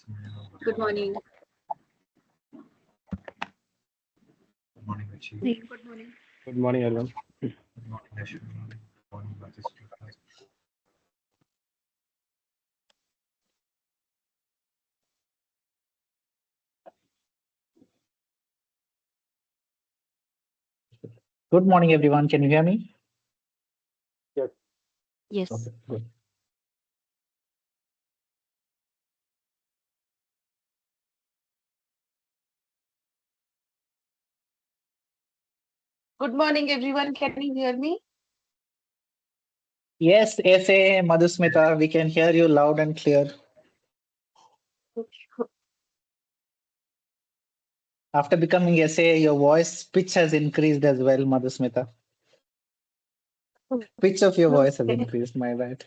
Good morning. Good morning, Rishi. Good morning. Good morning, everyone. Good morning, Ashwini. Good morning, Majeshwari. Good morning, everyone. Can you hear me? Yes. Okay, good. Good morning, everyone. Can you hear me? Yes, SA Madhusmita, we can hear you loud and clear. After becoming SA, your voice pitch has increased as well, Madhusmita. Pitch of your voice has Okay. increased, my bad.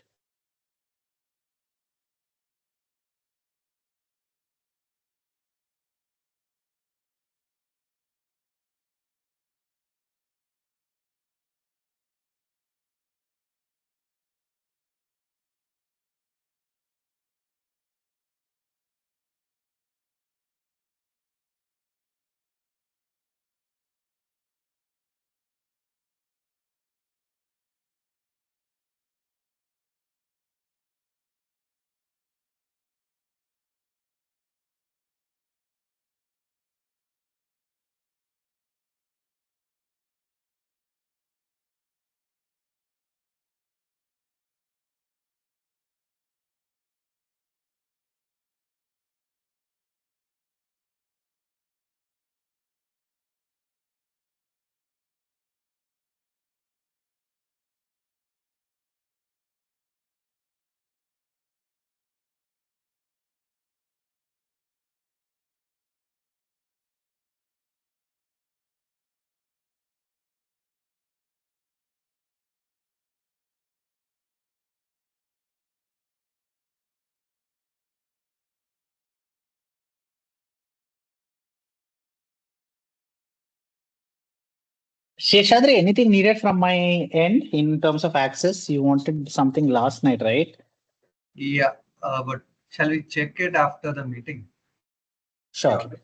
Sheshadri, anything needed from my end in terms of access? You wanted something last night, right? Yeah, but shall we check it after the meeting? Sure. Yeah.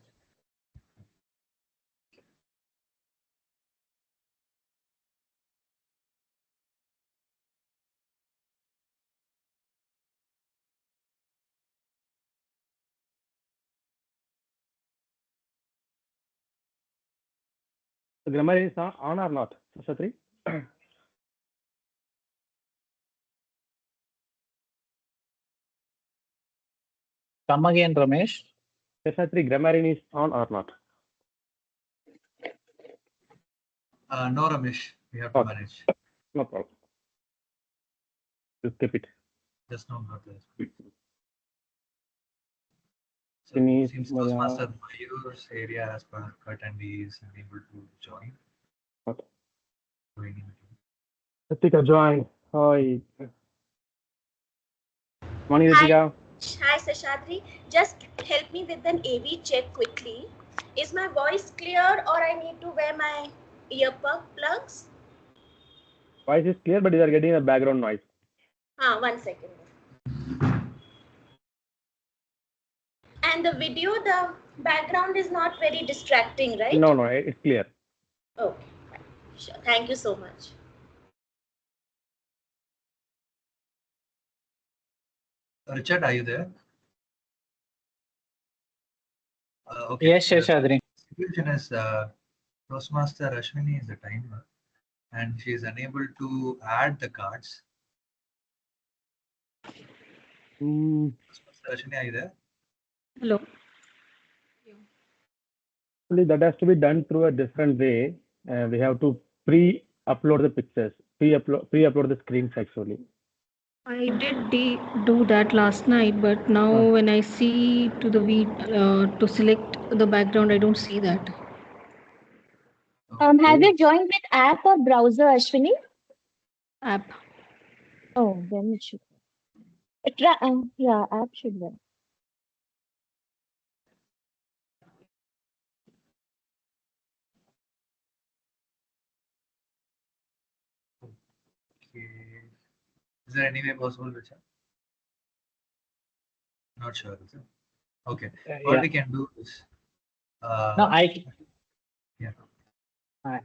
The grammar is on or not, Shatri? Come again, Ramesh. Shatri, grammar is on or not? No, Ramesh, we have to Okay. manage. No problem. You skip it. Just now, not there. So, Finish, seems Maya. Toastmaster Mayur's area as per attendee is unable to join. Okay. Joining. Ritika, join. Hi. Morning, Hi. Ritika. Hi, Seshadri. Just help me with an AV check quickly. Is my voice clear or I need to wear my earplug plugs? Voice is clear, but you are getting a background noise. 1 second. And the video, the background is not very distracting, right? No, it's clear. Okay. Sure. Thank you so much. Richard, are you there? Okay. Yes, Sheshadri. The situation is Toastmaster Ashwini is the timer and she is unable to add the cards. Toastmaster Ashwini, are you there? Hello. Actually, that has to be done through a different way. We have to pre-upload the pictures, pre-upload the screens actually. I did do that last night, but now when I see to the to select the background, I don't see that. Have you joined with app or browser, Ashwini? App. Oh, then it should. Yeah, app should work. Okay. Is there any way possible, Richard? Not sure, is it? Okay. Yeah. What we can do is, No, yeah, I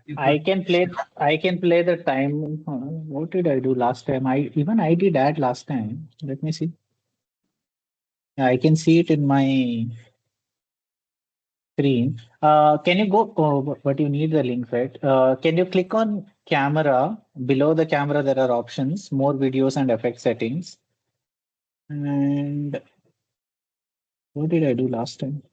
you I could can play. share. I can play the time. What did I do last time? I did add last time. Let me see. Yeah, I can see it in my screen. Can you go? Oh, but you need the link, right? Can you click on camera? Below the camera, there are options, more videos and effect settings. And what did I do last time?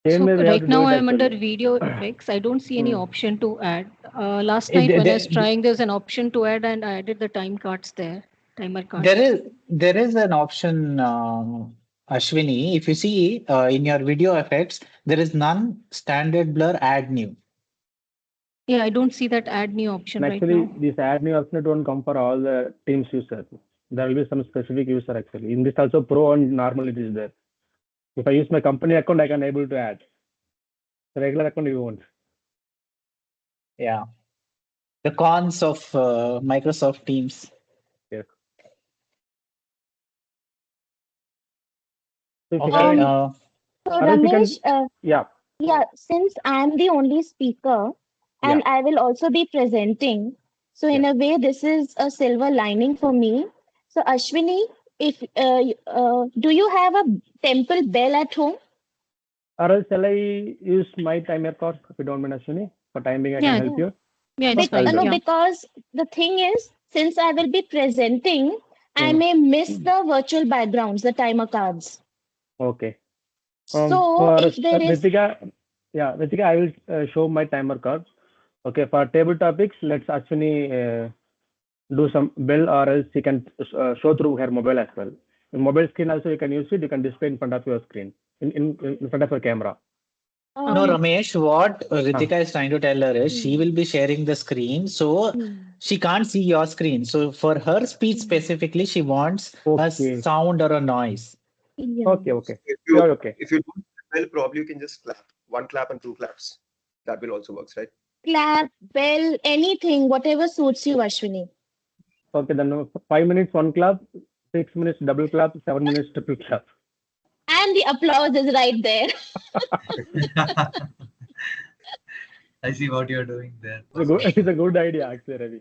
Same So way we have right to do now it I am under actually. video effects. I don't see any Hmm. option to add. Last Eh, night There, when I was there trying, there's an option to add, and I added the time cards there, timer there cards. is an option, Ashwini. If you see in your video effects, there is none standard blur add new. Yeah, I don't see that add new option And right actually, now. this add new option don't come for all the Teams users. There will be some specific user actually. In this also Pro and normal it is there. If I use my company account, I can able to add. The regular account you won't. Yeah, the cons of Microsoft Teams. Yes. So if you Okay. can, Um, so or else you Ramesh, can, yeah, yeah, since I'm the only speaker yeah, and I will also be presenting, so yeah. in a way, this is a silver lining for me. So Ashwini, if do you have a temple bell at home? Or else shall I use my timer card if you don't mind, Ashwini? For time being, I can Yeah, help you. yeah, it's I'll fine. do No, it. Yeah. because the thing is, since I will be presenting, I Hmm. may miss the virtual backgrounds, the timer cards. Okay. So For if there is, Ritika, yeah, Ritika, I will show my timer card. Okay, for table topics, let's actually do some bill, or else you can show through her mobile as well. In mobile screen also you can use it. You can display in front of your screen, in front of your camera. No, Okay. Ramesh, what Huh. Ritika is trying to tell her is she will be sharing the screen, so Hmm. she can't see your screen. So for her speech specifically, she wants a Okay. sound or a noise. Yeah. Okay. Okay. If Sure. you Okay. if you don't well, probably you can just clap. One clap and two claps. That will also works, right? Clap, bell, anything, whatever suits you, Ashwini. Okay. Then 5 minutes one clap, 6 minutes double clap, 7 minutes triple clap. And the applause is right there. I see what you're doing there. It's a good idea actually, Ravi.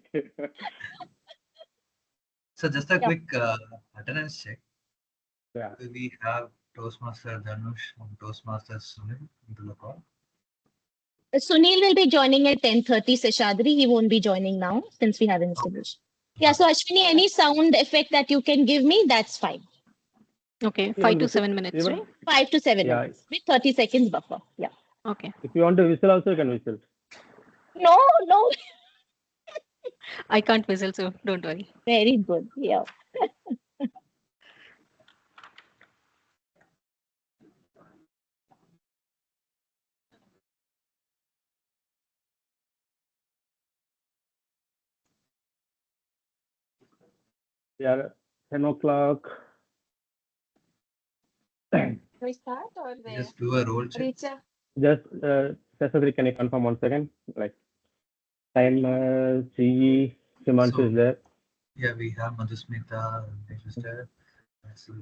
So just a Yeah. quick attendance check. Yeah. We have Toastmaster Dhanush and Toastmaster Sunil into the call. Sunil will be joining at 10:30, Seshadri. He won't be joining now since we have installation. Yeah, so Ashwini, any sound effect that you can give me, that's fine. Okay, Even 5 to 7 minutes, even right? 5 to 7 yeah. minutes with 30 seconds buffer. Yeah. Okay. If you want to whistle also, you can whistle. No, no. I can't whistle, so don't worry. Very good. Yeah. Yeah. 10 o'clock. We start or where? Just do a roll check. Richa. Just Seshadri, can you confirm once again? Like time, CE, Himanshu So is there. yeah, we have Madhusmita, Sister,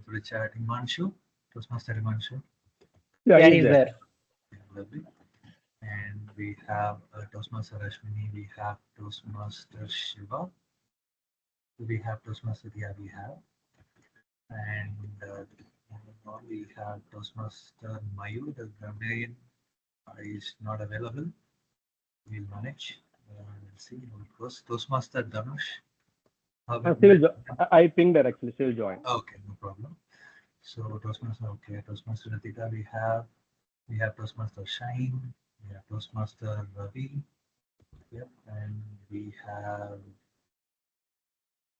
Richard, Imanshu, Toastmaster Imanshu. Yeah, Yeah, he is he's there. there. Yeah, lovely. And we have Toastmaster Ashwini, we have Toastmaster Shiva, we have Toastmaster Dia, we have, and we have Toastmaster Mayu, the grammarian is not available. We'll manage. Let's see how it goes. Toastmaster Dhanush, how it She will I pinged her actually. She will join. okay, no problem. So Toastmaster, okay, Toastmaster Ritika, we have Toastmaster Shine, we have Toastmaster Ravi, yep, and we have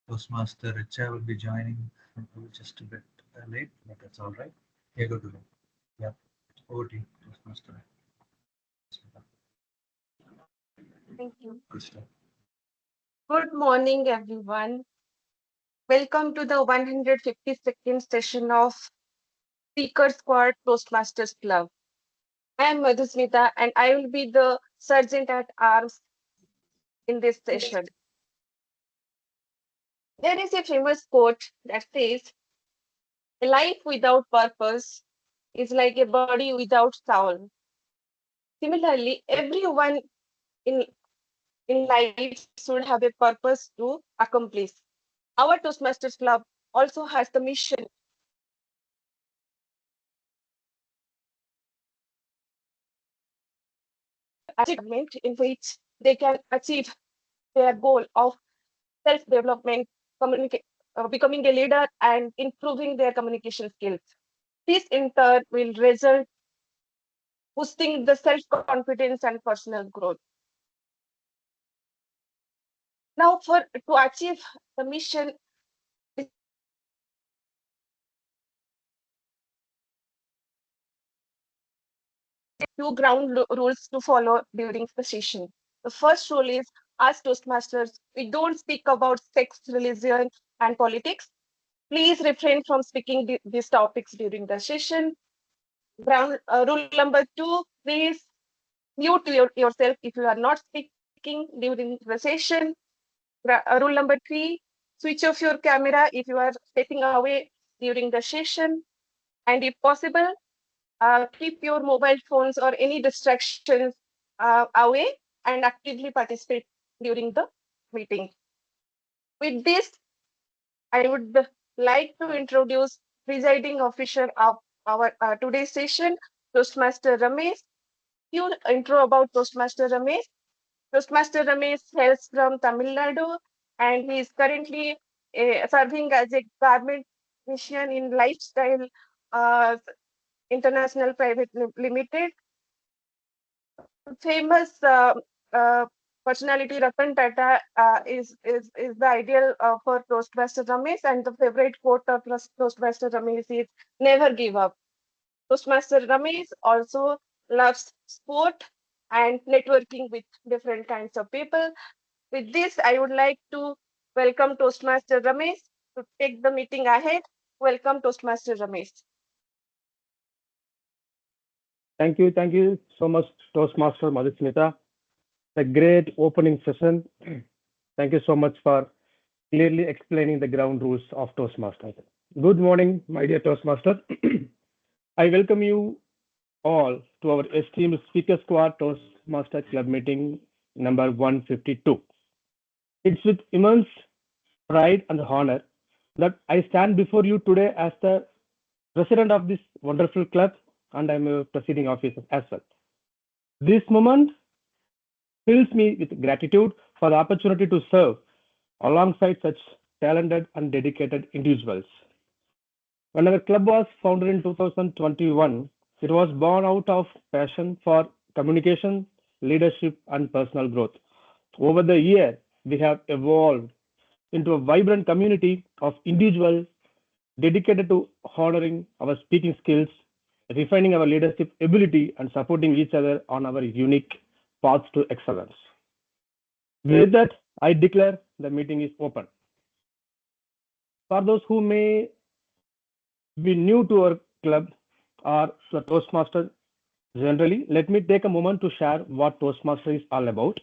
Toastmaster Richa will be joining just a bit late, but that's all right. Yeah, go to them. Yep, over to you, Toastmaster. Thank you. Good stuff. Good morning, everyone. Welcome to the 152nd session of Speaker Squad Toastmasters Club. I am Madhusmita and I will be the sergeant at arms in this session. There is a famous quote that says, A life without purpose is like a body without soul. Similarly, everyone in, in life should have a purpose to accomplish. Our Toastmasters Club also has the mission in which they can achieve their goal of self-development, becoming a leader and improving their communication skills. This in turn will result boosting the self-confidence and personal growth. Now, to achieve the mission, two rules to follow during the session. The first rule is, as Toastmasters, we don't speak about sex, religion, and politics. Please refrain from speaking these topics during the session. Rule number 2, please mute yourself if you are not speaking during the session. Rule number 3, switch off your camera if you are stepping away during the session. And if possible, keep your mobile phones or any distractions away and actively participate during the meeting. With this, I would like to introduce presiding officer of our today's session, Toastmaster Ramesh. Few intro about Toastmaster Ramesh. Toastmaster Ramesh hails from Tamil Nadu and he is currently serving as a garment technician in Lifestyle International Private Limited. Famous personality Ratan Tata is the ideal for Toastmaster Ramesh, and the favorite quote of Toastmaster Ramesh is "Never give up." Toastmaster Ramesh also loves sport and networking with different kinds of people. With this, I would like to welcome Toastmaster Ramesh to take the meeting ahead. Welcome, Toastmaster Ramesh. Thank you so much, Toastmaster Madhusmita. A great opening session. Thank you so much for clearly explaining the ground rules of Toastmasters. Good morning, my dear Toastmaster. I welcome you all to our esteemed Speaker Squad Toastmaster Club meeting number 152. It's with immense pride and honor that I stand before you today as the president of this wonderful club, and I'm a presiding officer as well. This moment fills me with gratitude for the opportunity to serve alongside such talented and dedicated individuals. When our club was founded in 2021, it was born out of passion for communication, leadership, and personal growth. Over the year, we have evolved into a vibrant community of individuals dedicated to honoring our speaking skills, refining our leadership ability, and supporting each other on our unique paths to excellence. With that, I declare the meeting is open. For those who may be new to our club or the Toastmaster generally, let me take a moment to share what Toastmaster is all about.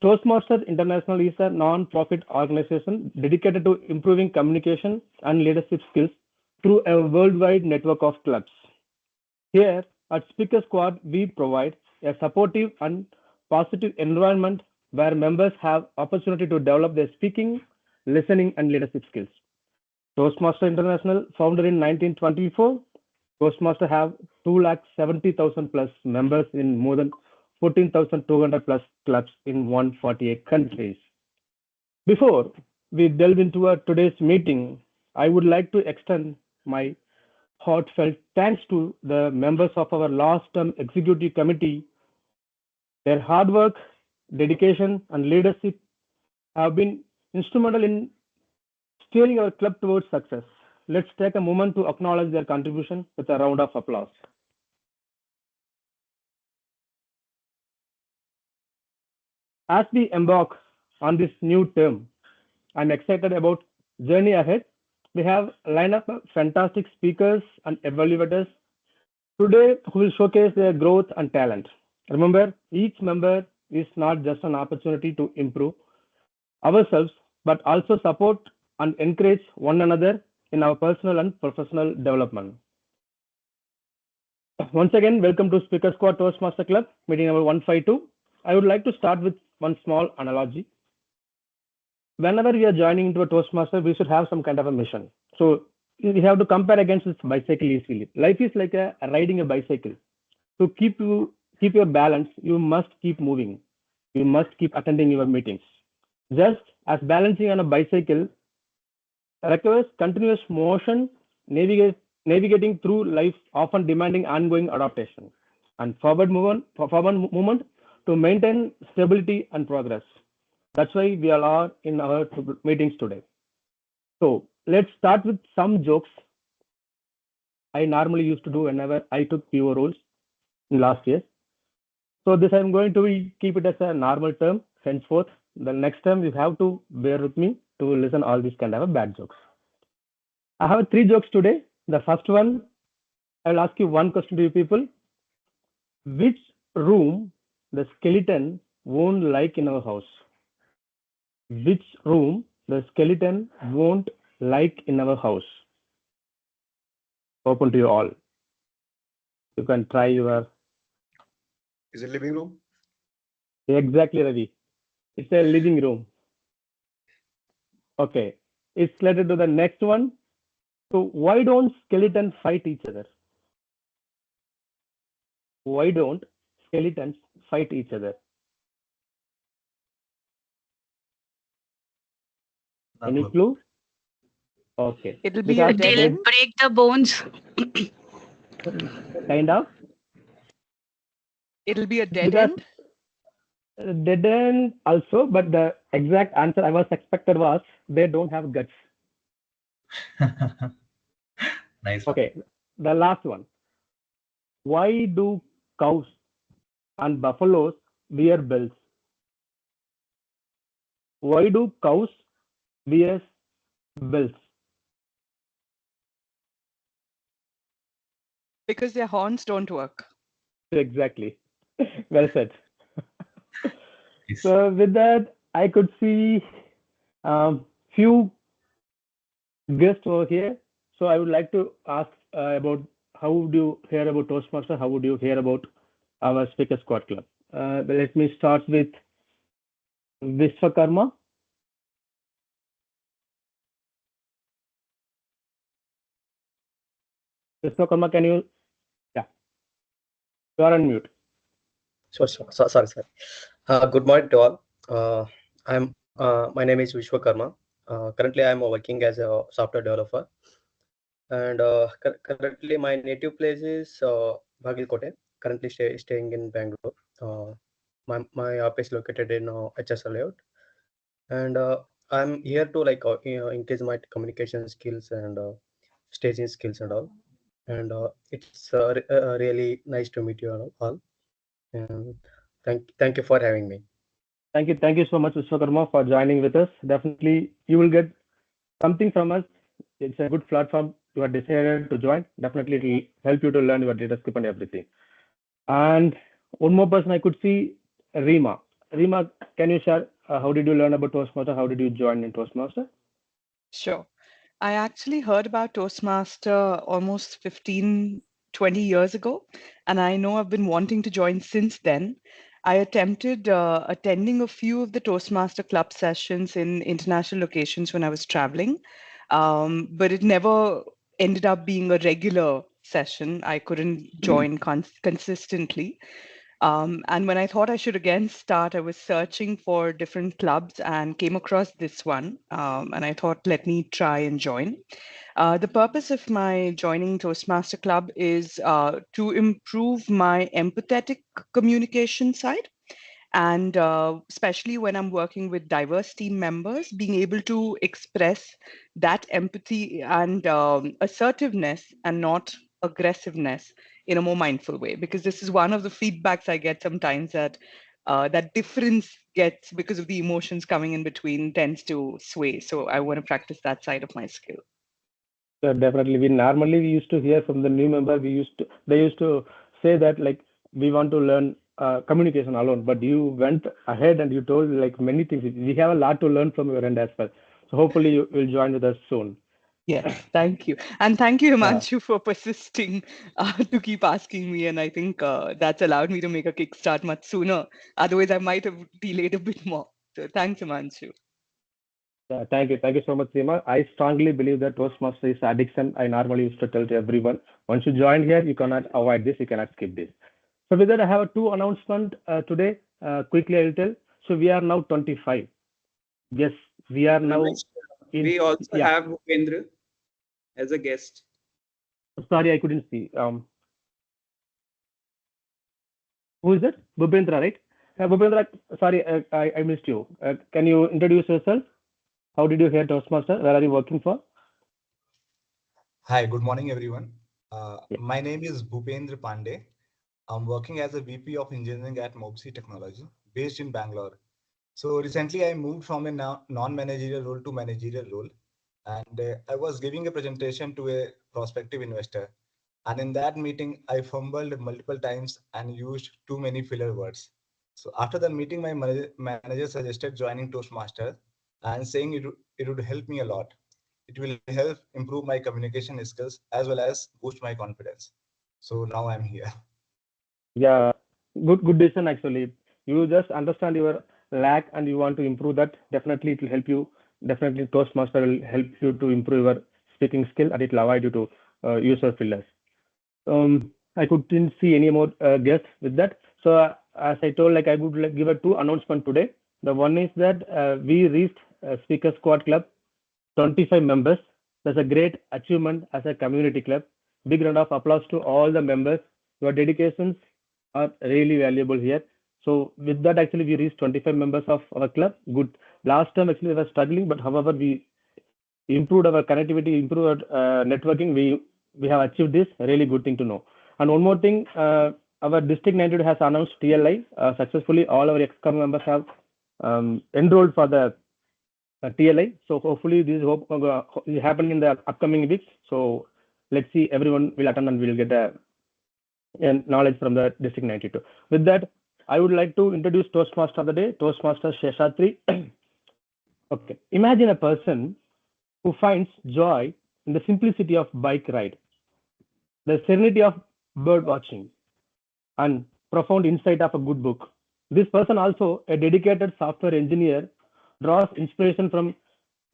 Toastmasters International is a non-profit organization dedicated to improving communication and leadership skills through a worldwide network of clubs. Here at Speaker Squad, we provide a supportive and positive environment where members have opportunity to develop their speaking, listening, and leadership skills. Toastmaster International, founded in 1924, Toastmaster have 270,000 plus members in more than 14,200 plus clubs in 148 countries. Before we delve into our today's meeting, I would like to extend my heartfelt thanks to the members of our last term executive committee. Their hard work, dedication, and leadership have been instrumental in steering our club towards success. Let's take a moment to acknowledge their contribution with a round of applause. As we embark on this new term, I'm excited about journey ahead. We have lined up fantastic speakers and evaluators today who will showcase their growth and talent. Remember, each member is not just an opportunity to improve ourselves, but also support and encourage one another in our personal and professional development. Once again, welcome to Speaker Squad Toastmaster Club, meeting number 152. I would like to start with one small analogy. Whenever we are joining into a Toastmaster, we should have some kind of a mission. So we have to compare against this bicycle easily. Life is like riding a bicycle. To keep your balance, you must keep moving. You must keep attending your meetings. Just as balancing on a bicycle requires continuous motion, navigating through life, often demanding ongoing adaptation and forward movement to maintain stability and progress. That's why we all are in our meetings today. So let's start with some jokes I normally used to do whenever I took PO roles in last year. So this I'm going to keep it as a normal term henceforth. The next time you have to bear with me to listen all these kind of bad jokes. I have 3 jokes today. The first one, I will ask you one question to you people. Which room the skeleton won't like in our house? Which room the skeleton won't like in our house? Open to you all. You can try your... Is it living room? Exactly, Ravi. It's a living room. Okay. It's related to the next one. So why don't skeletons fight each other? Why don't skeletons fight each other? Any clue? Okay. It'll be a dead end. Break the bones. Kind of. It'll be a dead end. Dead end also, but the exact answer I was expected was they don't have guts. Nice. Okay, the last one. Why do cows and buffaloes wear bells? Why do cows wear bells? Because their horns don't work. Exactly. Well said. So with that, I could see few guests over here. So I would like to ask about how would you hear about Toastmaster? How would you hear about our Speaker Squad Club? Let me start with Vishwakarma. Vishwakarma, can you? Yeah, you are on mute. Sorry. Good morning to all. My name is Vishwakarma. Currently, I'm working as a software developer, and currently my native place is Bagilkote. Currently, staying in Bangalore. My office located in HSL layout, and I'm here to increase my communication skills and staging skills and all. And it's really nice to meet you all. And thank you for having me. Thank you so much, Vishwakarma, for joining with us. Definitely, you will get something from us. It's a good platform you are decided to join. Definitely, it will help you to learn your data script and everything. And one more person I could see, Rima. Rima, can you share how did you learn about Toastmaster? How did you join in Toastmaster? Sure. I actually heard about Toastmaster almost 15, 20 years ago, and I know I've been wanting to join since then. I attempted attending a few of the Toastmaster club sessions in international locations when I was traveling, but it never ended up being a regular session. I couldn't join consistently. And when I thought I should again start, I was searching for different clubs and came across this one. And I thought, let me try and join. The purpose of my joining Toastmaster Club is to improve my empathetic communication side. And especially when I'm working with diverse team members, being able to express that empathy and assertiveness and not aggressiveness in a more mindful way, because this is one of the feedbacks I get sometimes, that that difference gets, because of the emotions coming in between, tends to sway. So I want to practice that side of my skill. So definitely, we used to hear from the new member. They used to say that like we want to learn communication alone, but you went ahead and you told like many things. We have a lot to learn from your end as well. So hopefully you will join with us soon. Yes, thank you. And thank you, Yeah. Himanshu, for persisting to keep asking me. And I think that's allowed me to make a kickstart much sooner. Otherwise, I might have delayed a bit more. So thanks, Himanshu. Yeah, thank you. Thank you so much, Seema. I strongly believe that Toastmaster is addiction. I normally used to tell to everyone, once you join here, you cannot avoid this, you cannot skip this. So with that, I have two announcements today. Quickly, I will tell. So we are now 25. Yes, we are now Ramesh, in. we also Yeah, have Bhupendra as a guest. sorry, I couldn't see. Who is that? Bhupendra, right? Bhupendra, sorry, I missed you. Can you introduce yourself? How did you hear Toastmaster? Where are you working for? Hi, good morning, everyone. Yeah. My name is Bhupendra Pandey. I'm working as a VP of Engineering at Mobsy Technology, based in Bangalore. So recently, I moved from a non-managerial role to managerial role, and I was giving a presentation to a prospective investor. And in that meeting, I fumbled multiple times and used too many filler words. So after the meeting, my manager suggested joining Toastmasters and saying it would help me a lot. It will help improve my communication skills as well as boost my confidence. So now I'm here. Yeah, good decision actually. You just understand your lack and you want to improve that. Definitely, it will help you. Definitely, Toastmaster will help you to improve your speaking skill and it will avoid you to use your fillers. I couldn't see any more guests with that. So as I told, like I would like give a two announcement today. The one is that we reached Speaker Squad Club 25 members. That's a great achievement as a community club. Big round of applause to all the members. Your dedications are really valuable here. So with that, actually, we reached 25 members of our club. Good. Last time, actually, we were struggling, but however, we improved our connectivity, improved our networking. We have achieved this. Really good thing to know. And one more thing, our district 92 has announced TLI successfully. All our ex-com members have enrolled for the TLI. So hopefully this will happen in the upcoming weeks. So let's see, everyone will attend and we'll get a knowledge from the district 92. With that, I would like to introduce Toastmaster of the day, Toastmaster Sheshatri. Okay, imagine a person who finds joy in the simplicity of bike ride, the serenity of bird watching, and profound insight of a good book. This person, also a dedicated software engineer, draws inspiration from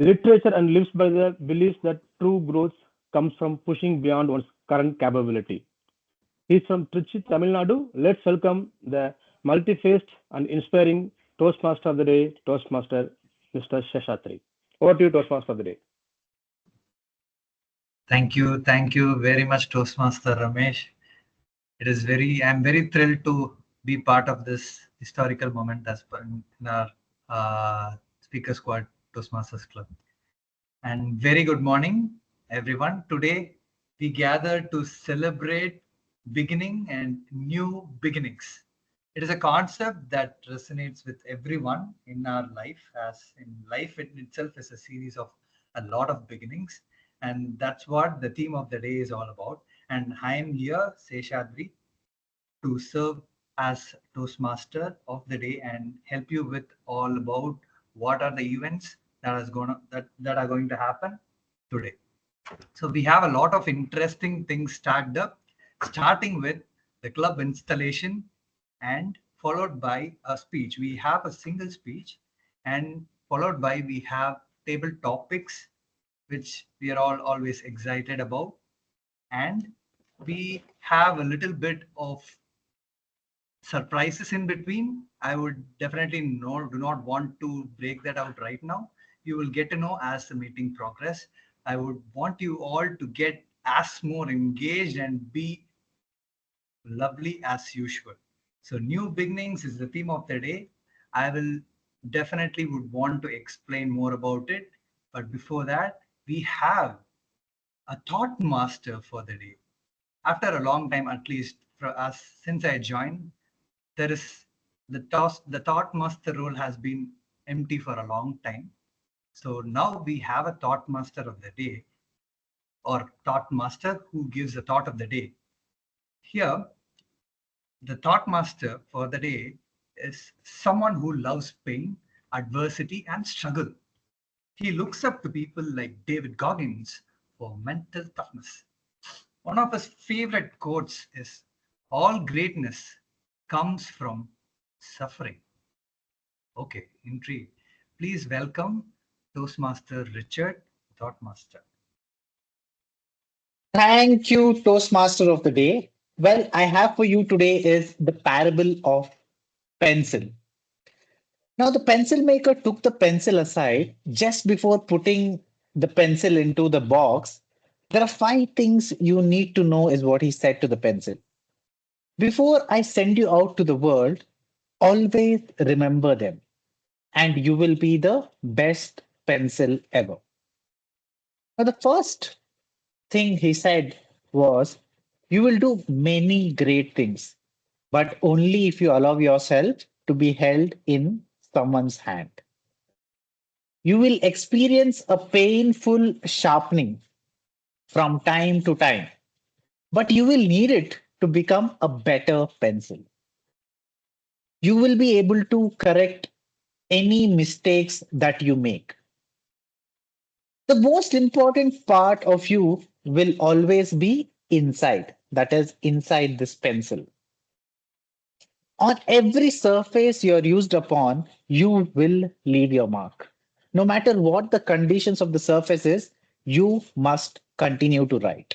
literature and lives by the belief that true growth comes from pushing beyond one's current capability. He's from Trichy, Tamil Nadu. Let's welcome the multi-faced and inspiring Toastmaster of the day, Toastmaster Mr. Sheshatri. Over to you, Toastmaster of the day. Thank you very much, Toastmaster Ramesh. I'm very thrilled to be part of this historical moment as per in our Speaker Squad Toastmasters Club. And very good morning, everyone. Today we gather to celebrate beginning and new beginnings. It is a concept that resonates with everyone in our life, as in life in itself is a series of a lot of beginnings. And that's what the theme of the day is all about. And I am here, Seshadri, to serve as Toastmaster of the day and help you with all about what are the events that are going to happen today. So we have a lot of interesting things stacked up, starting with the club installation and followed by a speech. We have a single speech and followed by we have table topics, which we are all always excited about. And we have a little bit of surprises in between. I would definitely do not want to break that out right now. You will get to know as the meeting progress. I would want you all to get as more engaged and be lovely as usual. So new beginnings is the theme of the day. I will definitely would want to explain more about it. But before that, we have a thought master for the day. After a long time, at least for us, since I joined, there is the thought master role has been empty for a long time. So now we have a thought master of the day, or thought master who gives the thought of the day. Here, the thought master for the day is someone who loves pain, adversity, and struggle. He looks up to people like David Goggins for mental toughness. One of his favorite quotes is, "All greatness comes from suffering." Okay, intrigue. Please welcome Toastmaster Richard, Thoughtmaster. Thank you, Toastmaster of the day. Well, I have for you today is the parable of pencil. Now, the pencil maker took the pencil aside just before putting the pencil into the box. There are five things you need to know, is what he said to the pencil. Before I send you out to the world, always remember them, and you will be the best pencil ever. Now, the first thing he said was, you will do many great things, but only if you allow yourself to be held in someone's hand. You will experience a painful sharpening from time to time, but you will need it to become a better pencil. You will be able to correct any mistakes that you make. The most important part of you will always be inside, that is, inside this pencil. On every surface you're used upon, you will leave your mark. No matter what the conditions of the surface is, you must continue to write.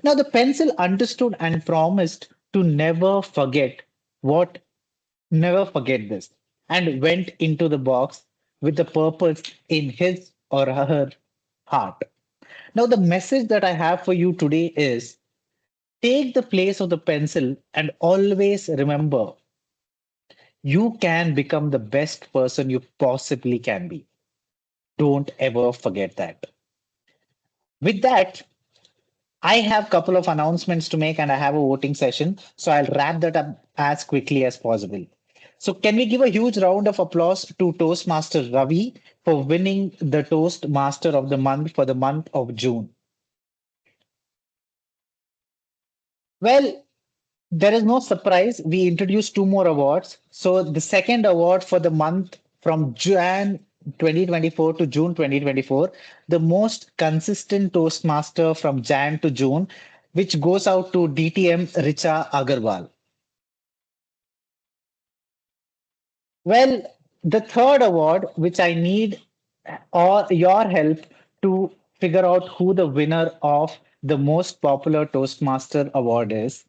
Now, the pencil understood and promised to never forget this, and went into the box with the purpose in his or her heart. Now, the message that I have for you today is, take the place of the pencil and always remember, you can become the best person you possibly can be. Don't ever forget that. With that, I have a couple of announcements to make and I have a voting session. So I'll wrap that up as quickly as possible. So can we give a huge round of applause to Toastmaster Ravi for winning the Toastmaster of the Month for the month of June? Well, there is no surprise. We introduced two more awards. So the second award for the month from Jan 2024 to June 2024, the most consistent Toastmaster from Jan to June, which goes out to DTM Richa Agarwal. Well, the third award, which I need or your help to figure out who the winner of the most popular Toastmaster award is.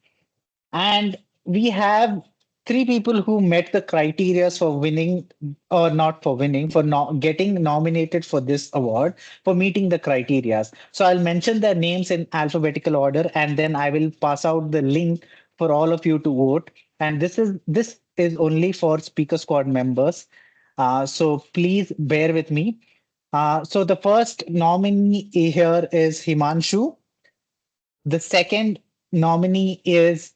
And we have three people who met the criteria for winning, or not for winning, for not getting nominated for this award, for meeting the criteria. So I'll mention their names in alphabetical order, and then I will pass out the link for all of you to vote. And this is only for Speaker Squad members. So please bear with me. So the first nominee here is Himanshu. The second nominee is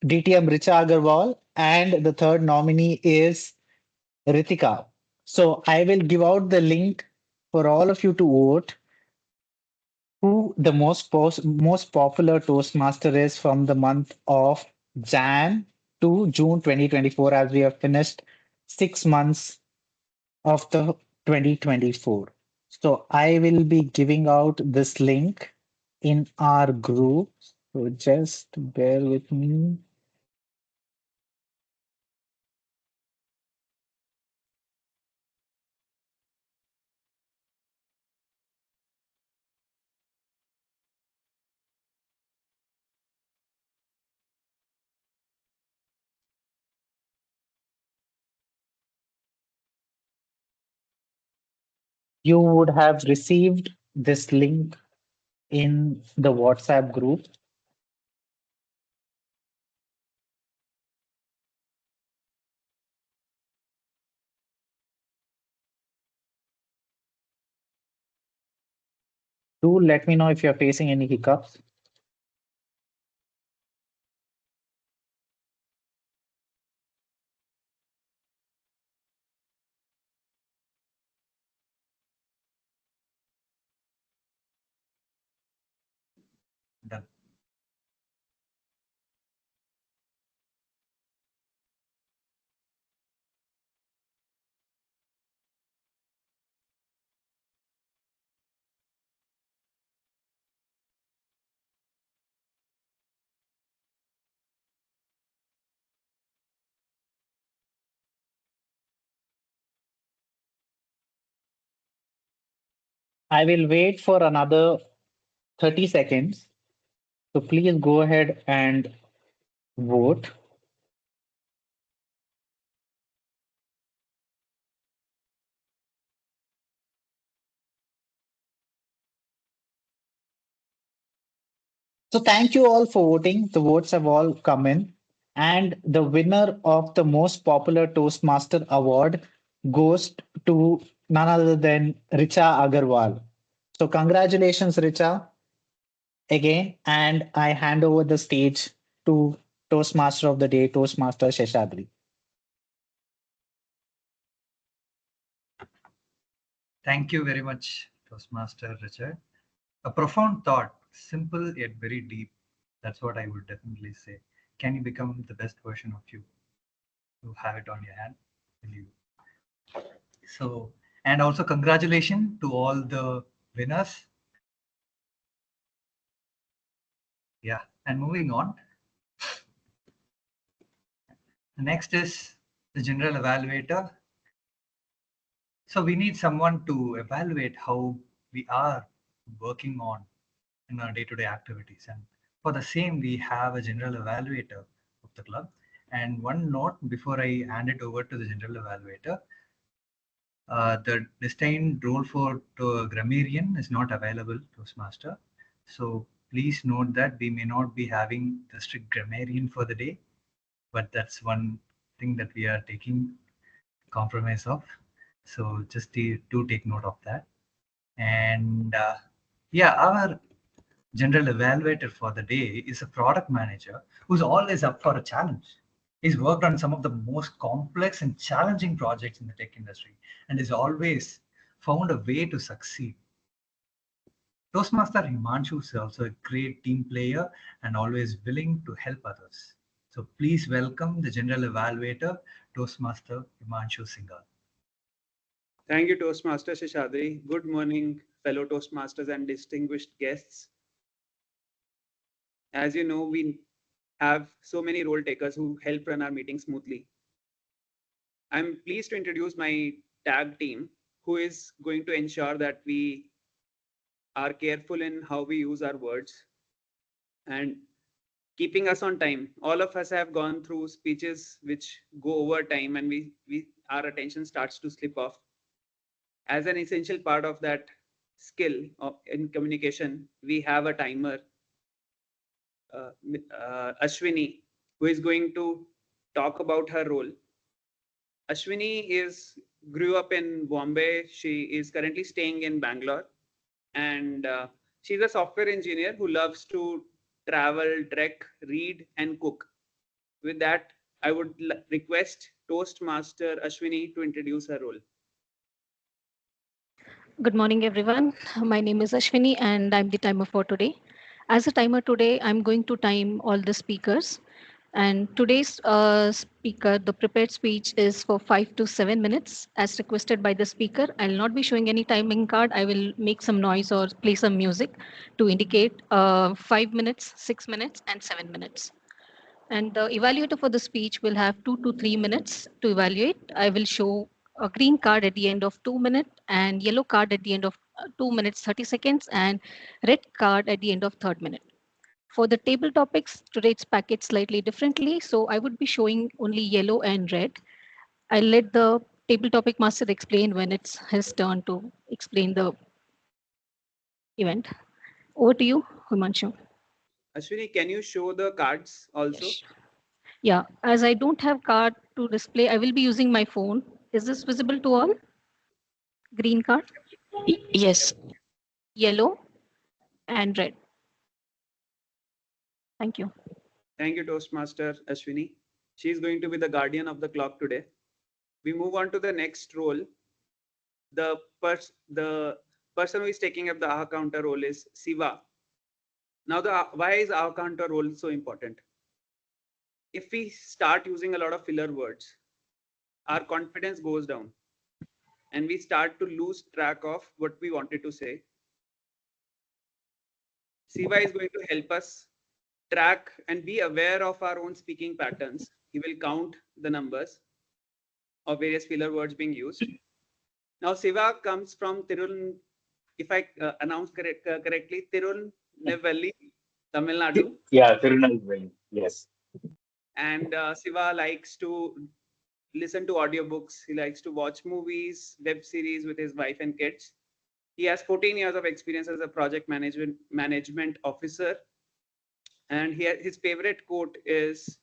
DTM Richa Agarwal, and the third nominee is Ritika. So I will give out the link for all of you to vote who the most popular Toastmaster is from the month of Jan to June 2024, as we have finished 6 months of the 2024. So I will be giving out this link in our group. So just bear with me. You would have received this link in the WhatsApp group. Do let me know if you're facing any hiccups. Done. I will wait for another 30 seconds. So please go ahead and vote. So thank you all for voting. The votes have all come in. And the winner of the most popular Toastmaster award goes to none other than Richa Agarwal. So congratulations, Richa, again. And I hand over the stage to Toastmaster of the day, Toastmaster Sheshadri. Thank you very much, Toastmaster Richard. A profound thought, simple yet very deep. That's what I would definitely say. Can you become the best version of you? You have it on your hand. Will you? So, and also congratulations to all the winners. Yeah, and moving on. Next is the general evaluator. So we need someone to evaluate how we are working on in our day-to-day activities. And for the same, we have a general evaluator of the club. And one note before I hand it over to the general evaluator, the destined role for grammarian is not available, Toastmaster. So please note that we may not be having the strict grammarian for the day, but that's one thing that we are taking compromise of. So just to take note of that. And yeah, our general evaluator for the day is a product manager who's always up for a challenge. He's worked on some of the most complex and challenging projects in the tech industry and has always found a way to succeed. Toastmaster Himanshu is also a great team player and always willing to help others. So please welcome the general evaluator, Toastmaster Himanshu Singhal. Thank you, Toastmaster Sheshadri. Good morning, fellow Toastmasters and distinguished guests. As you know, we have so many role takers who help run our meetings smoothly. I'm pleased to introduce my tag team, who is going to ensure that we are careful in how we use our words and keeping us on time. All of us have gone through speeches which go over time and our attention starts to slip off. As an essential part of that skill in communication, we have a timer, Ashwini, who is going to talk about her role. Ashwini grew up in Bombay. She is currently staying in Bangalore, and she's a software engineer who loves to travel, trek, read, and cook. With that, I would request Toastmaster Ashwini to introduce her role. Good morning, everyone. My name is Ashwini, and I'm the timer for today. As a timer today, I'm going to time all the speakers. And today's speaker, the prepared speech is for 5 to 7 minutes, as requested by the speaker. I'll not be showing any timing card. I will make some noise or play some music to indicate 5 minutes, 6 minutes, and 7 minutes. And the evaluator for the speech will have 2 to 3 minutes to evaluate. I will show a green card at the end of 2 minutes and yellow card at the end of 2 minutes 30 seconds and red card at the end of third minute. For the table topics, today it's packaged slightly differently. So I would be showing only yellow and red. I'll let the table topic master explain when it's his turn to explain the event. Over to you, Himanshu. Ashwini, can you show the cards also? Yes. Yeah, as I don't have card to display, I will be using my phone. Is this visible to all? Green card, Yes. yellow, and red. Thank you. Thank you, Toastmaster Ashwini. She is going to be the guardian of the clock today. We move on to the next role. The person who is taking up the AHA counter role is Siva. Now, why is AHA counter role so important? If we start using a lot of filler words, our confidence goes down and we start to lose track of what we wanted to say. Siva is going to help us track and be aware of our own speaking patterns. He will count the numbers of various filler words being used. Now, Siva comes from if I announce correctly, Tirunelveli, Tamil Nadu. Yeah, Tirunelveli. Yes. And Siva likes to listen to audiobooks. He likes to watch movies, web series with his wife and kids. He has 14 years of experience as a project management officer. And his favorite quote is,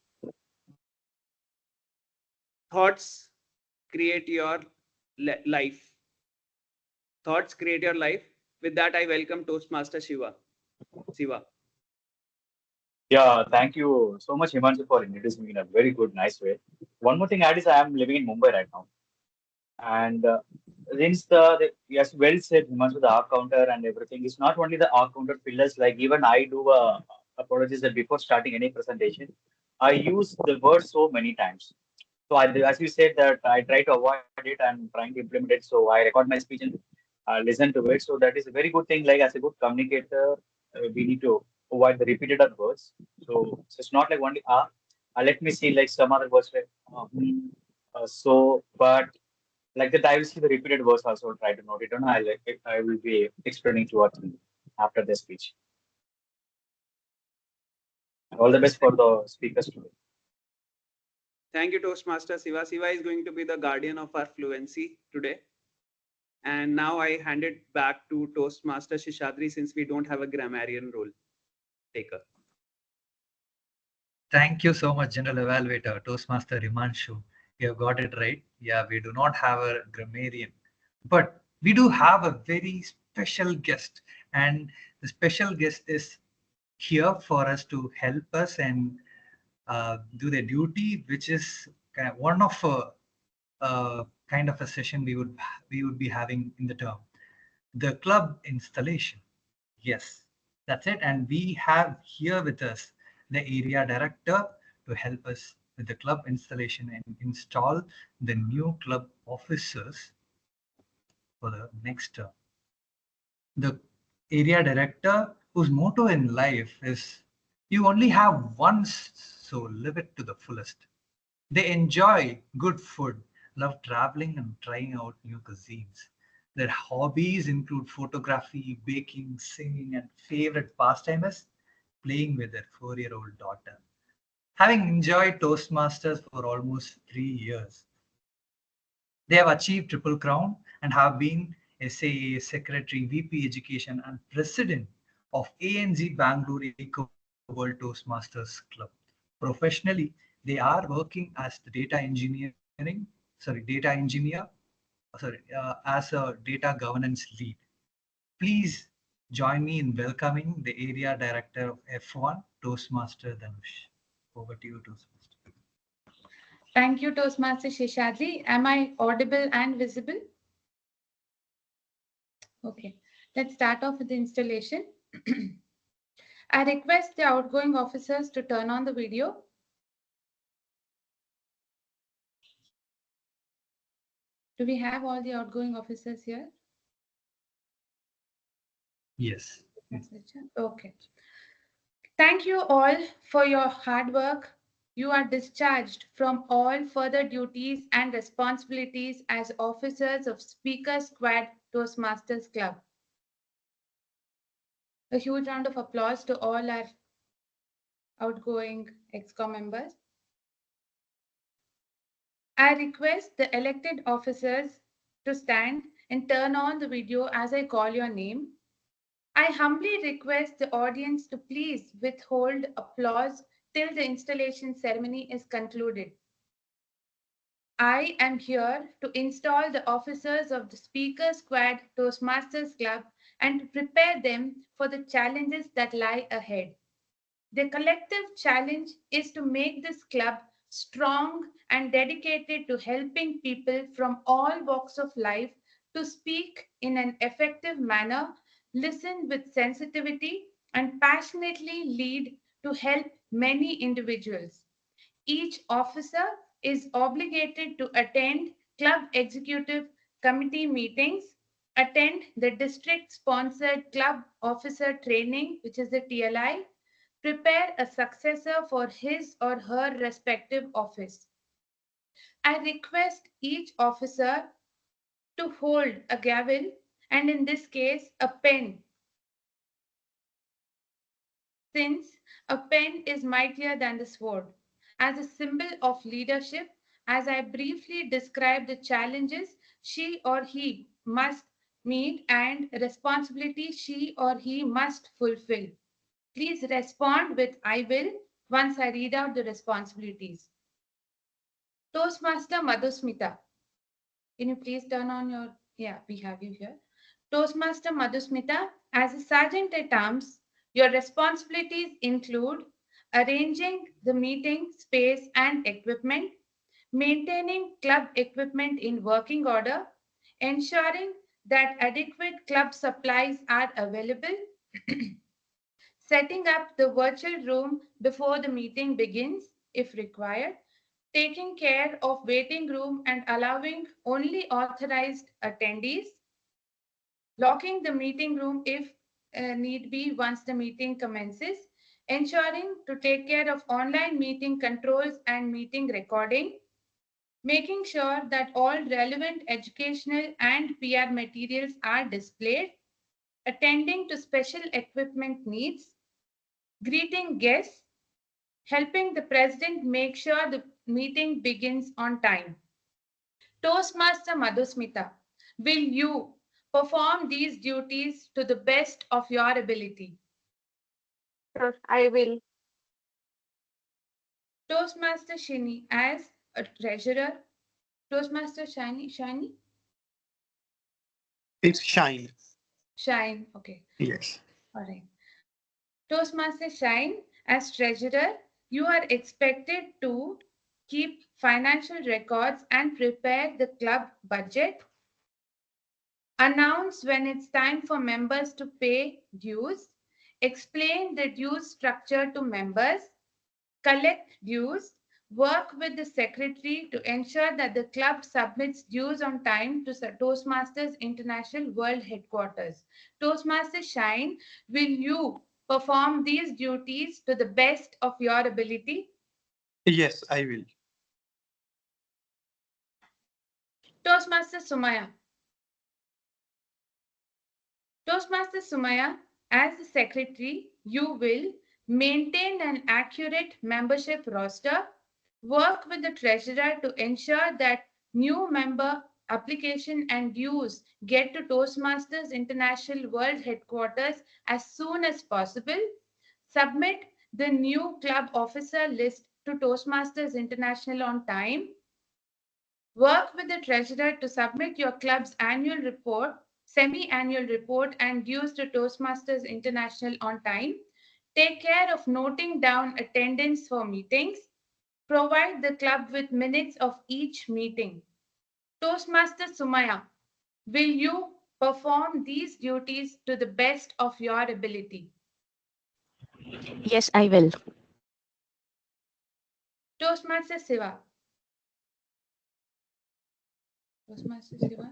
thoughts create your life. Thoughts create your life. With that, I welcome Toastmaster Siva. Yeah, thank you so much, Himanshu, for introducing me in a very good, nice way. One more thing I add is I am living in Mumbai right now. And since yes, well said, Himanshu, the R counter and everything, it's not only the R counter pillars, like even I do apologies that before starting any presentation, I use the word so many times. So as you said that I try to avoid it and trying to implement it. So I record my speech and listen to it. So that is a very good thing. Like as a good communicator, we need to avoid the repeated words. So it's not like only let me see like some other words like so, but like that I will see the repeated words also. Try to note it down. I will be explaining towards me after the speech. All the best for the speakers today. Thank you, Toastmaster Siva. Siva is going to be the guardian of our fluency today. And now I hand it back to Toastmaster Shishadri since we don't have a grammarian role taker. Thank you so much, General Evaluator, Toastmaster Himanshu. You have got it right. Yeah, we do not have a grammarian, but we do have a very special guest. And the special guest is here for us to help us and do their duty, which is kind of one of kind of a session we would be having in the term, the club installation. Yes, that's it. And we have here with us the area director to help us with the club installation and install the new club officers for the next term. The area director whose motto in life is you only have once, so live it to the fullest. They enjoy good food, love traveling and trying out new cuisines. Their hobbies include photography, baking, singing, and favorite pastime is playing with their 4-year-old daughter. Having enjoyed Toastmasters for almost 3 years, they have achieved Triple Crown and have been SAA Secretary, VP Education, and President of ANZ Bangalore EcoWorld Toastmasters Club. Professionally, they are working as the data engineer, as a data governance lead. Please join me in welcoming the area director of F1, Toastmaster Dhanush. Over to you, Toastmaster. Thank you, Toastmaster Sheshadri. Am I audible and visible? Okay, let's start off with the installation. I request the outgoing officers to turn on the video. Do we have all the outgoing officers here? Yes. Okay. Thank you all for your hard work. You are discharged from all further duties and responsibilities as officers of Speaker Squad Toastmasters Club. A huge round of applause to all our outgoing ExCom members. I request the elected officers to stand and turn on the video as I call your name. I humbly request the audience to please withhold applause till the installation ceremony is concluded. I am here to install the officers of the Speaker Squad Toastmasters Club and to prepare them for the challenges that lie ahead. The collective challenge is to make this club strong and dedicated to helping people from all walks of life to speak in an effective manner, listen with sensitivity, and passionately lead to help many individuals. Each officer is obligated to attend club executive committee meetings, attend the district sponsored club officer training, which is the TLI, prepare a successor for his or her respective office. I request each officer to hold a gavel and in this case, a pen, since a pen is mightier than the sword. As a symbol of leadership, as I briefly describe the challenges she or he must meet and responsibilities she or he must fulfill. Please respond with I will once I read out the responsibilities. Toastmaster Madhusmita, can you please turn on your, yeah, we have you here. Toastmaster Madhusmita, as a sergeant at arms, your responsibilities include arranging the meeting space and equipment, maintaining club equipment in working order, ensuring that adequate club supplies are available, setting up the virtual room before the meeting begins if required, taking care of waiting room and allowing only authorized attendees, locking the meeting room if need be once the meeting commences, ensuring to take care of online meeting controls and meeting recording, making sure that all relevant educational and PR materials are displayed, attending to special equipment needs, greeting guests, helping the president make sure the meeting begins on time. Toastmaster Madhusmita, will you perform these duties to the best of your ability? Sure, I will. Toastmaster Shini, as a treasurer, Toastmaster Shiny, It's Shine. Shine, okay, Yes. all right. Toastmaster Shine, as treasurer, you are expected to keep financial records and prepare the club budget, announce when it's time for members to pay dues, explain the dues structure to members, collect dues, work with the secretary to ensure that the club submits dues on time to Toastmasters International World Headquarters. Toastmaster Shine, will you perform these duties to the best of your ability? Yes, I will. Toastmaster Sumaya. Toastmaster Sumaya, as the secretary, you will maintain an accurate membership roster, work with the treasurer to ensure that new member application and dues get to Toastmasters International World Headquarters as soon as possible, submit the new club officer list to Toastmasters International on time, work with the treasurer to submit your club's annual report, semi-annual report and dues to Toastmasters International on time. Take care of noting down attendance for meetings. Provide the club with minutes of each meeting. Toastmaster Sumaya, will you perform these duties to the best of your ability? Yes, I will. Toastmaster Siva. Toastmaster Siva?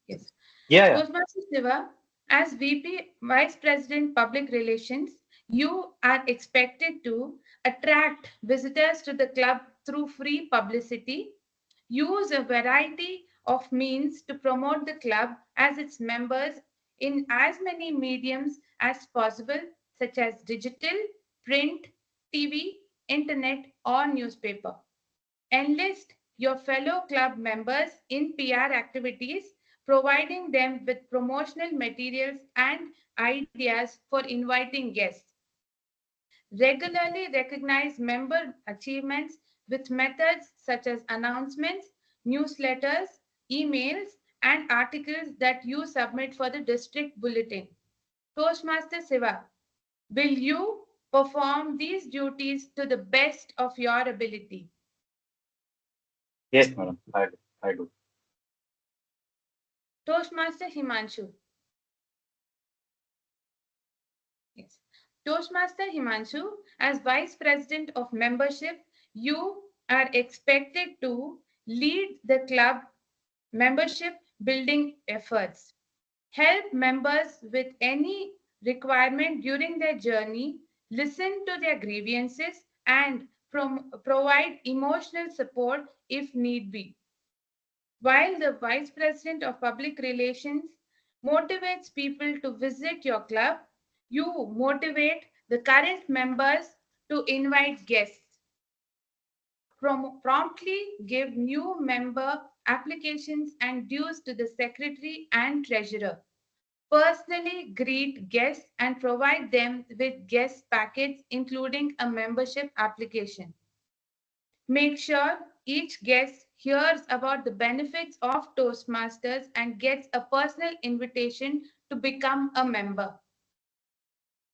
Yes. Yeah, yeah. Toastmaster Siva, as VP, Vice President Public Relations, you are expected to attract visitors to the club through free publicity, use a variety of means to promote the club as its members in as many mediums as possible, such as digital, print, TV, internet, or newspaper. Enlist your fellow club members in PR activities, providing them with promotional materials and ideas for inviting guests. Regularly recognize member achievements with methods such as announcements, newsletters, emails, and articles that you submit for the district bulletin. Toastmaster Siva, will you perform these duties to the best of your ability? Yes, madam. I do. I do. Toastmaster Himanshu. Yes. Toastmaster Himanshu, as Vice President of Membership, you are expected to lead the club membership building efforts. Help members with any requirement during their journey, listen to their grievances, and provide emotional support if need be. While the Vice President of Public Relations motivates people to visit your club. You motivate the current members to invite guests. Promptly give new member applications and dues to the secretary and treasurer. Personally greet guests and provide them with guest packets, including a membership application. Make sure each guest hears about the benefits of Toastmasters and gets a personal invitation to become a member.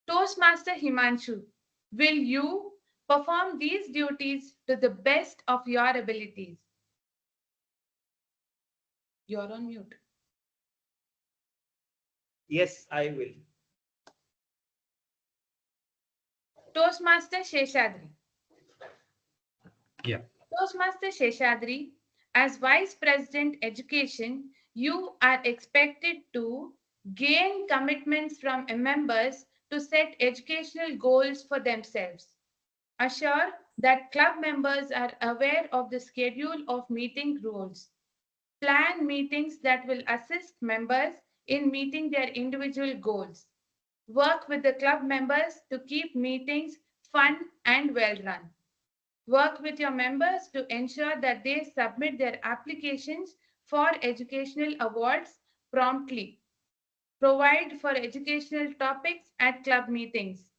Toastmaster Himanshu, will you perform these duties to the best of your abilities? You're on mute. Yes, I will. Toastmaster Sheshadri. Yeah. Toastmaster Sheshadri, as Vice President Education, you are expected to gain commitments from members to set educational goals for themselves. Assure that club members are aware of the schedule of meeting rules. Plan meetings that will assist members in meeting their individual goals. Work with the club members to keep meetings fun and well run. Work with your members to ensure that they submit their applications for educational awards promptly. Provide for educational topics at club meetings.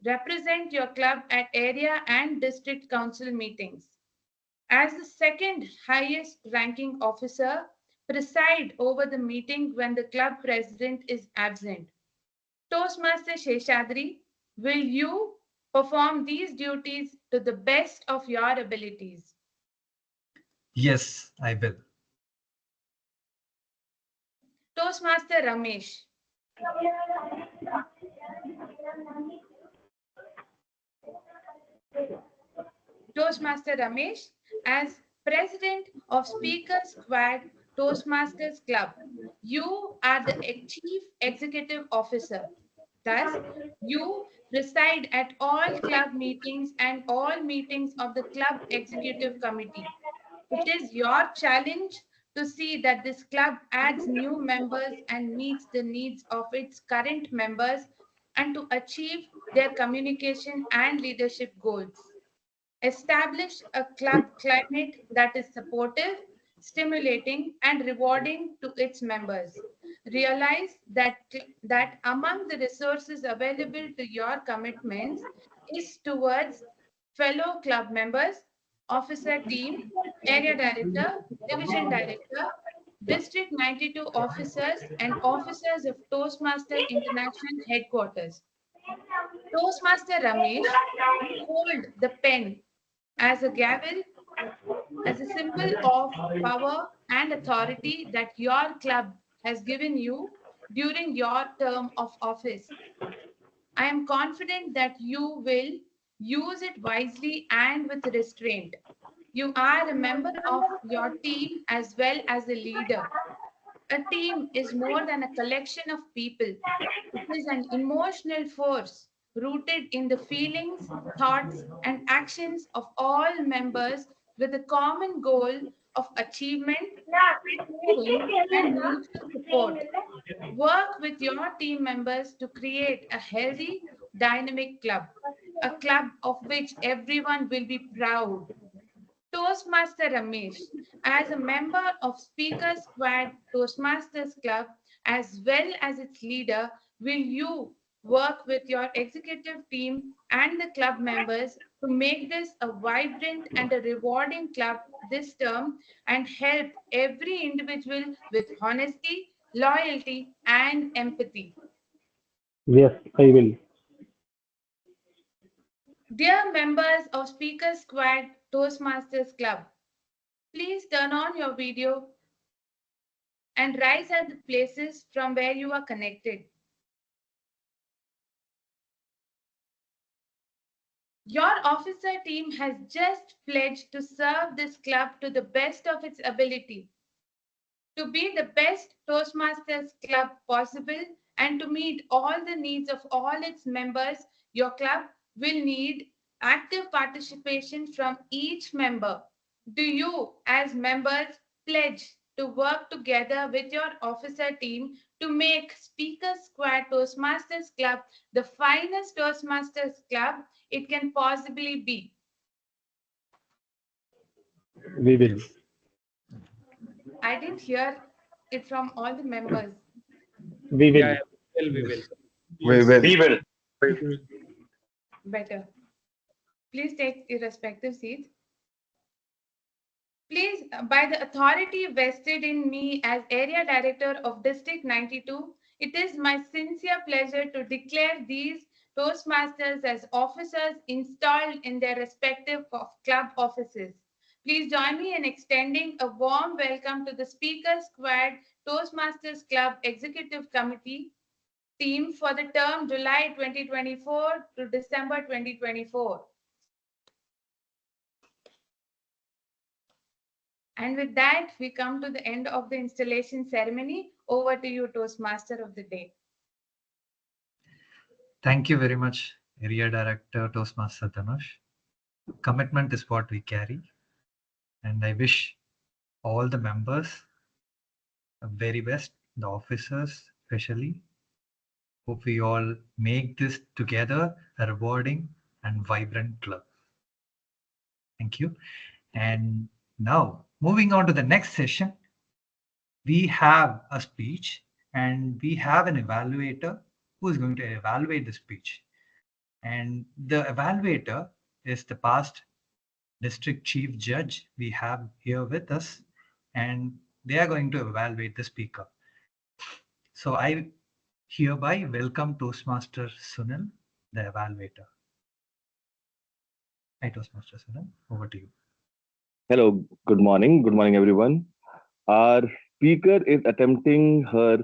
Represent your club at area and district council meetings. As the second highest ranking officer, preside over the meeting when the club president is absent. Toastmaster Sheshadri, will you perform these duties to the best of your abilities? Yes, I will. Toastmaster Ramesh. Toastmaster Ramesh, as President of Speaker Squad Toastmasters Club, you are the Chief Executive Officer. Thus, you preside at all club meetings and all meetings of the club executive committee. It is your challenge to see that this club adds new members and meets the needs of its current members and to achieve their communication and leadership goals. Establish a club climate that is supportive, stimulating, and rewarding to its members. Realize that among the resources available to your commitments is towards fellow club members, officer team, area director, division director, District 92 officers, and officers of Toastmaster International Headquarters. Toastmaster Ramesh, hold the pen as a gavel, as a symbol of power and authority that your club has given you during your term of office. I am confident that you will use it wisely and with restraint. You are a member of your team as well as a leader. A team is more than a collection of people. It is an emotional force rooted in the feelings, thoughts, and actions of all members with a common goal of achievement, sharing, and mutual support. Work with your team members to create a healthy, dynamic club, a club of which everyone will be proud. Toastmaster Ramesh, as a member of Speaker Squad Toastmasters Club, as well as its leader, will you work with your executive team and the club members to make this a vibrant and a rewarding club this term and help every individual with honesty, loyalty, and empathy? Yes, I will. Dear members of Speaker Squad Toastmasters Club, please turn on your video and rise at the places from where you are connected. Your officer team has just pledged to serve this club to the best of its ability, to be the best Toastmasters club possible, and to meet all the needs of all its members. Your club will need active participation from each member. Do you, as members, pledge to work together with your officer team to make Speaker Squad Toastmasters Club the finest Toastmasters Club it can possibly be. We will. I didn't hear it from all the members. We will. Yeah, we will. We will. We will. Better. Please take your respective seats. Please, by the authority vested in me as Area Director of District 92, it is my sincere pleasure to declare these Toastmasters as officers installed in their respective club offices. Please join me in extending a warm welcome to the Speaker Squad Toastmasters Club Executive Committee team for the term July 2024 to December 2024. And with that, we come to the end of the installation ceremony. Over to you, Toastmaster of the day. Thank you very much, Area Director Toastmaster Dhanush. Commitment is what we carry. And I wish all the members the very best, the officers especially. Hope we all make this together a rewarding and vibrant club. Thank you. And now, moving on to the next session, we have a speech and we have an evaluator who is going to evaluate the speech. And the evaluator is the past district chief judge we have here with us, and they are going to evaluate the speaker. So I hereby welcome Toastmaster Sunil, the evaluator. Hi, Toastmaster Sunil, over to you. Hello, good morning. Good morning, everyone. Our speaker is attempting her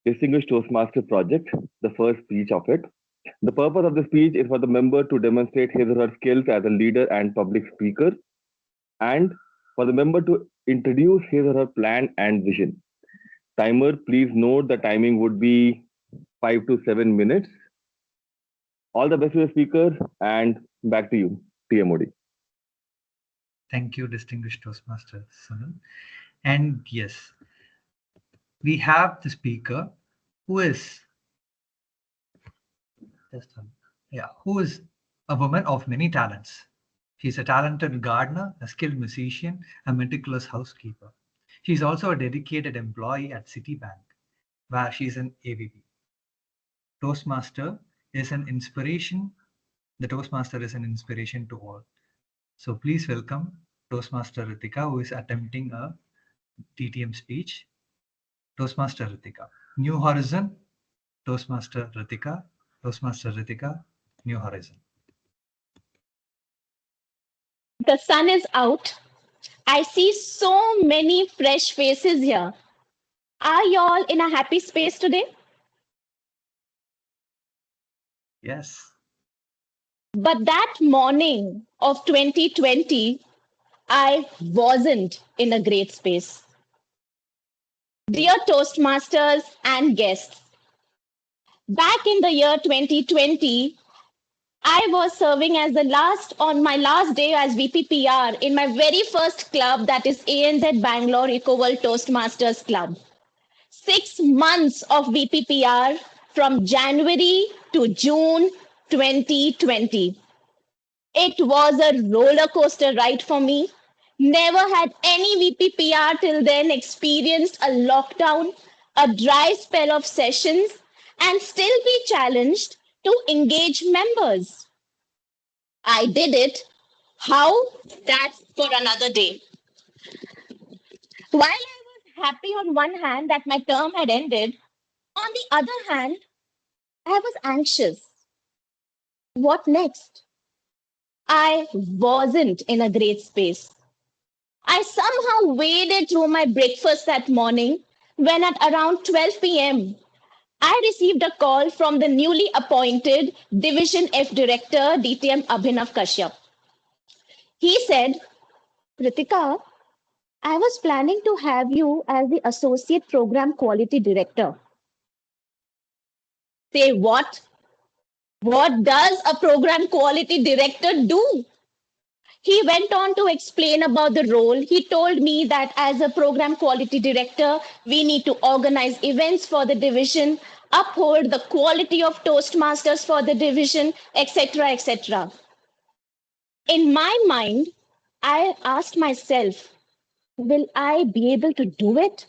Distinguished Toastmaster project, the first speech of it. The purpose of the speech is for the member to demonstrate his or her skills as a leader and public speaker, and for the member to introduce his or her plan and vision. Timer, please note the timing would be 5 to 7 minutes. All the best to the speaker, and back to you, TMOD. Thank you, Distinguished Toastmaster Sunil. And yes, we have the speaker who is who is a woman of many talents. She's a talented gardener, a skilled musician, a meticulous housekeeper. She's also a dedicated employee at Citibank, where she's an AVP. Toastmaster is an inspiration. The Toastmaster is an inspiration to all. So please welcome Toastmaster Ritika, who is attempting a TTM speech. Toastmaster Ritika. New Horizon, Toastmaster Ritika. Toastmaster Ritika, New Horizon. The sun is out. I see so many fresh faces here. Are y'all in a happy space today? Yes. But that morning of 2020, I wasn't in a great space. Dear Toastmasters and guests, back in the year 2020, I was serving as my last day as VPPR in my very first club, that is ANZ Bangalore EcoWorld Toastmasters Club. 6 months of VPPR from January to June 2020. It was a roller coaster ride for me. Never had any VPPR till then experienced a lockdown, a dry spell of sessions, and still be challenged to engage members. I did it. How? That's for another day. While I was happy on one hand that my term had ended, on the other hand, I was anxious. What next? I wasn't in a great space. I somehow waded through my breakfast that morning when at around 12 p.m., I received a call from the newly appointed Division F Director, DTM Abhinav Kashyap. He said, Ritika, I was planning to have you as the Associate Program Quality Director. Say what? What does a Program Quality Director do? He went on to explain about the role. He told me that as a program quality director, we need to organize events for the division, uphold the quality of Toastmasters for the division, etc., etc. In my mind, I asked myself, will I be able to do it?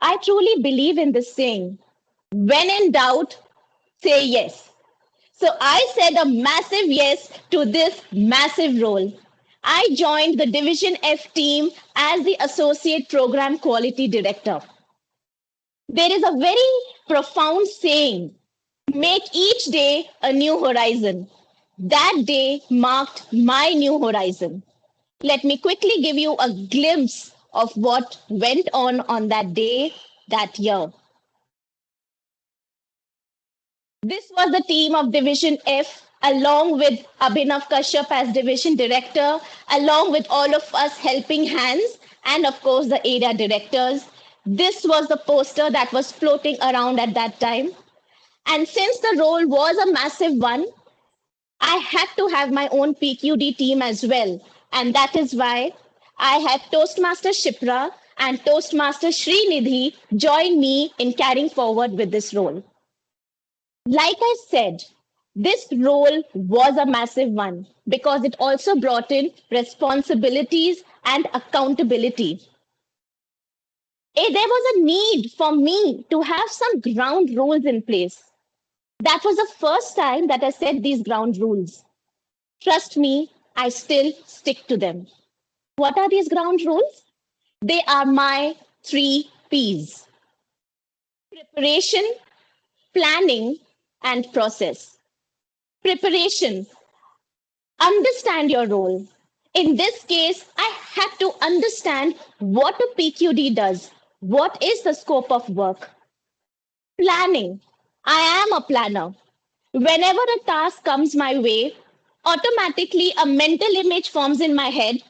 I truly believe in this saying, when in doubt, say yes. So I said a massive yes to this massive role. I joined the Division F team as the Associate Program Quality Director. There is a very profound saying, make each day a new horizon. That day marked my new horizon. Let me quickly give you a glimpse of what went on that day, that year. This was the team of Division F, along with Abhinav Kashyap as Division Director, along with all of us helping hands, and of course the area directors. This was the poster that was floating around at that time. And since the role was a massive one, I had to have my own PQD team as well. And that is why I had Toastmaster Shipra and Toastmaster Srinidhi join me in carrying forward with this role. Like I said, this role was a massive one because it also brought in responsibilities and accountability. There was a need for me to have some ground rules in place. That was the first time that I set these ground rules. Trust me, I still stick to them. What are these ground rules? They are my 3 P's: preparation, planning, and process. Preparation. Understand your role. In this case, I had to understand what a PQD does. What is the scope of work? Planning. I am a planner. Whenever a task comes my way, automatically a mental image forms in my head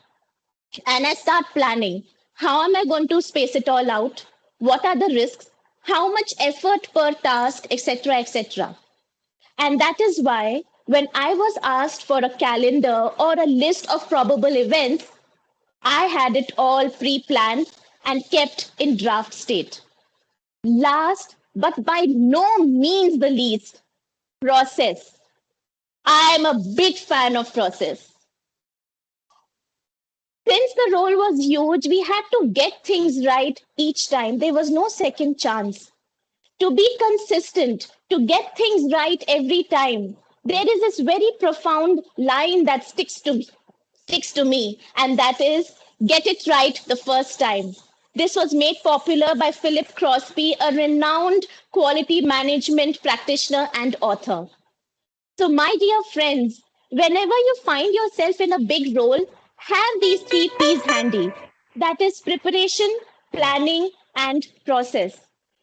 and I start planning. How am I going to space it all out? What are the risks? How much effort per task, etc., etc. And that is why when I was asked for a calendar or a list of probable events, I had it all pre planned and kept in draft state. Last, but by no means the least, process. I am a big fan of process. Since the role was huge, we had to get things right each time. There was no second chance. To be consistent, to get things right every time, there is this very profound line that sticks to me, and that is get it right the first time. This was made popular by Philip Crosby, a renowned quality management practitioner and author. So, my dear friends, whenever you find yourself in a big role, have these 3 P's handy. That is preparation, planning, and process.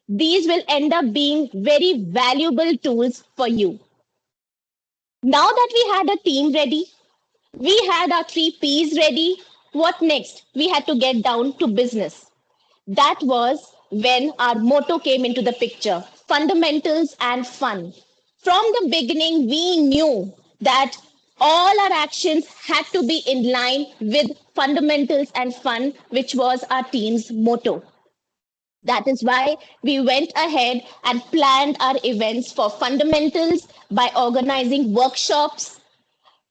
These will end up being very valuable tools for you. Now that we had a team ready, we had our 3 P's ready, what next? We had to get down to business. That was when our motto came into the picture, fundamentals and fun. From the beginning, we knew that all our actions had to be in line with fundamentals and fun, which was our team's motto. That is why we went ahead and planned our events for fundamentals by organizing workshops,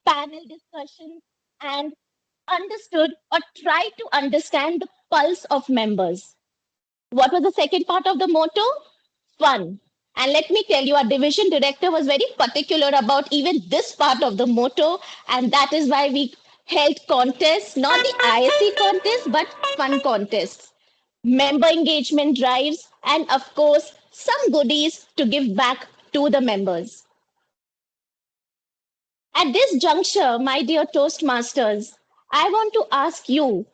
panel discussions, and understood or tried to understand the pulse of members. What was the second part of the motto? Fun. And let me tell you, our division director was very particular about even this part of the motto. And that is why we held contests, not the ISC contests, but fun contests, member engagement drives, and of course, some goodies to give back to the members. At this juncture, my dear Toastmasters, I want to ask you,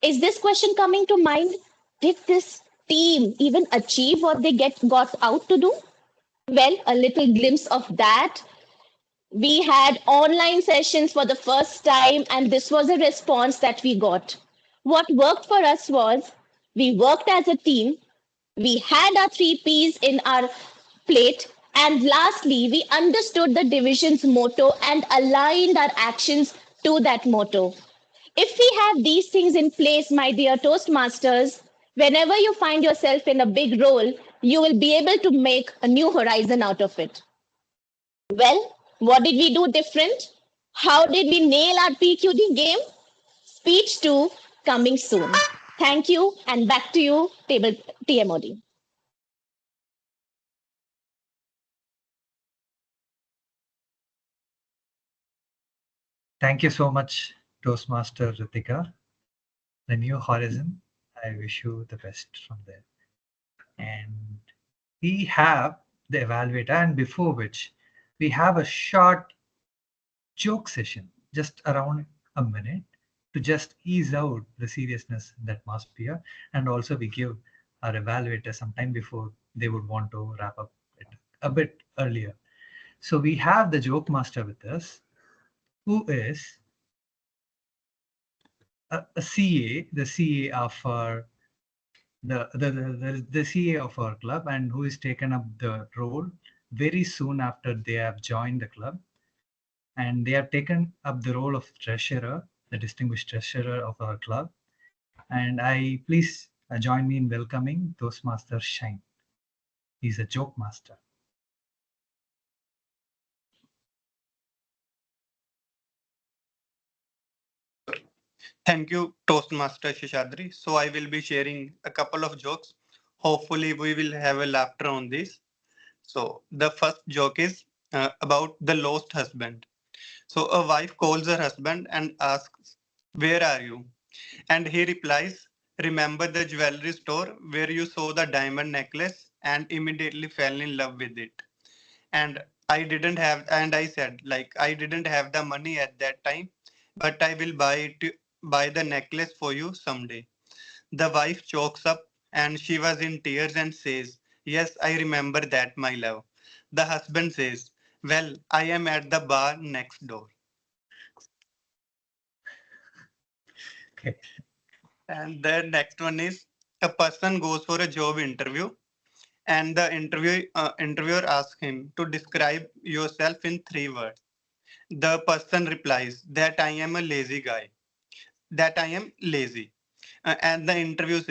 is this question coming to mind? Did this team even achieve what they got out to do? Well, a little glimpse of that. We had online sessions for the first time, and this was a response that we got. What worked for us was we worked as a team, we had our 3 P's in our plate, and lastly, we understood the division's motto and aligned our actions to that motto. If we have these things in place, my dear Toastmasters, whenever you find yourself in a big role, you will be able to make a new horizon out of it. Well, what did we do different? How did we nail our PQD game? Speech 2 coming soon. Thank you, and back to you, table TMOD. Thank you so much, Toastmaster Ritika. The new horizon, I wish you the best from there. And we have the evaluator, and before which we have a short joke session, just around a minute, to just ease out the seriousness that must be here. And also we give our evaluator some time before they would want to wrap up it a bit earlier. So we have the joke master with us, who is a CA, the CA of our the CA of our club, and who is taken up the role very soon after they have joined the club, and they have taken up the role of treasurer, the distinguished treasurer of our club. And I please join me in welcoming Toastmaster Shine. He's a joke master. Thank you, Toastmaster Shishadri. So I will be sharing a couple of jokes. Hopefully, we will have a laughter on this. So the first joke is about the lost husband. So a wife calls her husband and asks, "Where are you?" And he replies, "Remember the jewelry store where you saw the diamond necklace and immediately fell in love with it?" And I said, like, "I didn't have the money at that time, but I will buy the necklace for you someday." The wife chokes up and she was in tears and says, "Yes, I remember that, my love." The husband says, "Well, I am at the bar next door." Okay. And the next one is, a person goes for a job interview and the interviewer asks him to describe yourself in 3 words. The person replies that I am a lazy guy, that I am lazy. And the interviewer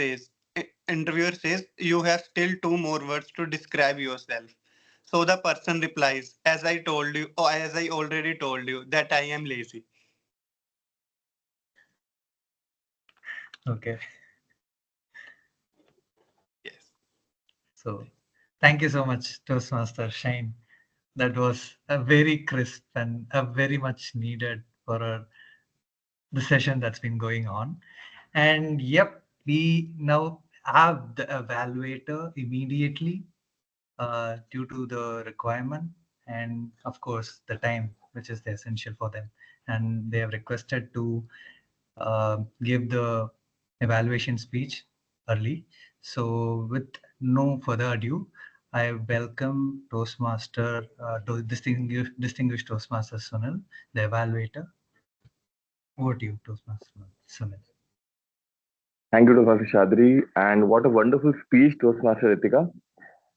says, "You have still 2 more words to describe yourself." So the person replies, "As I told you, or as I already told you, that I am lazy." Okay. Yes. So thank you so much, Toastmaster Shine. That was a very crisp and a very much needed for the session that's been going on. And yep, we now have the evaluator immediately due to the requirement and of course the time which is essential for them. And they have requested to give the evaluation speech early. So with no further ado, I welcome Toastmaster, distinguished Toastmaster Sunil, the evaluator. Over to you, Toastmaster Sunil. Thank you, Toastmaster Shadri. And what a wonderful speech, Toastmaster Ritika.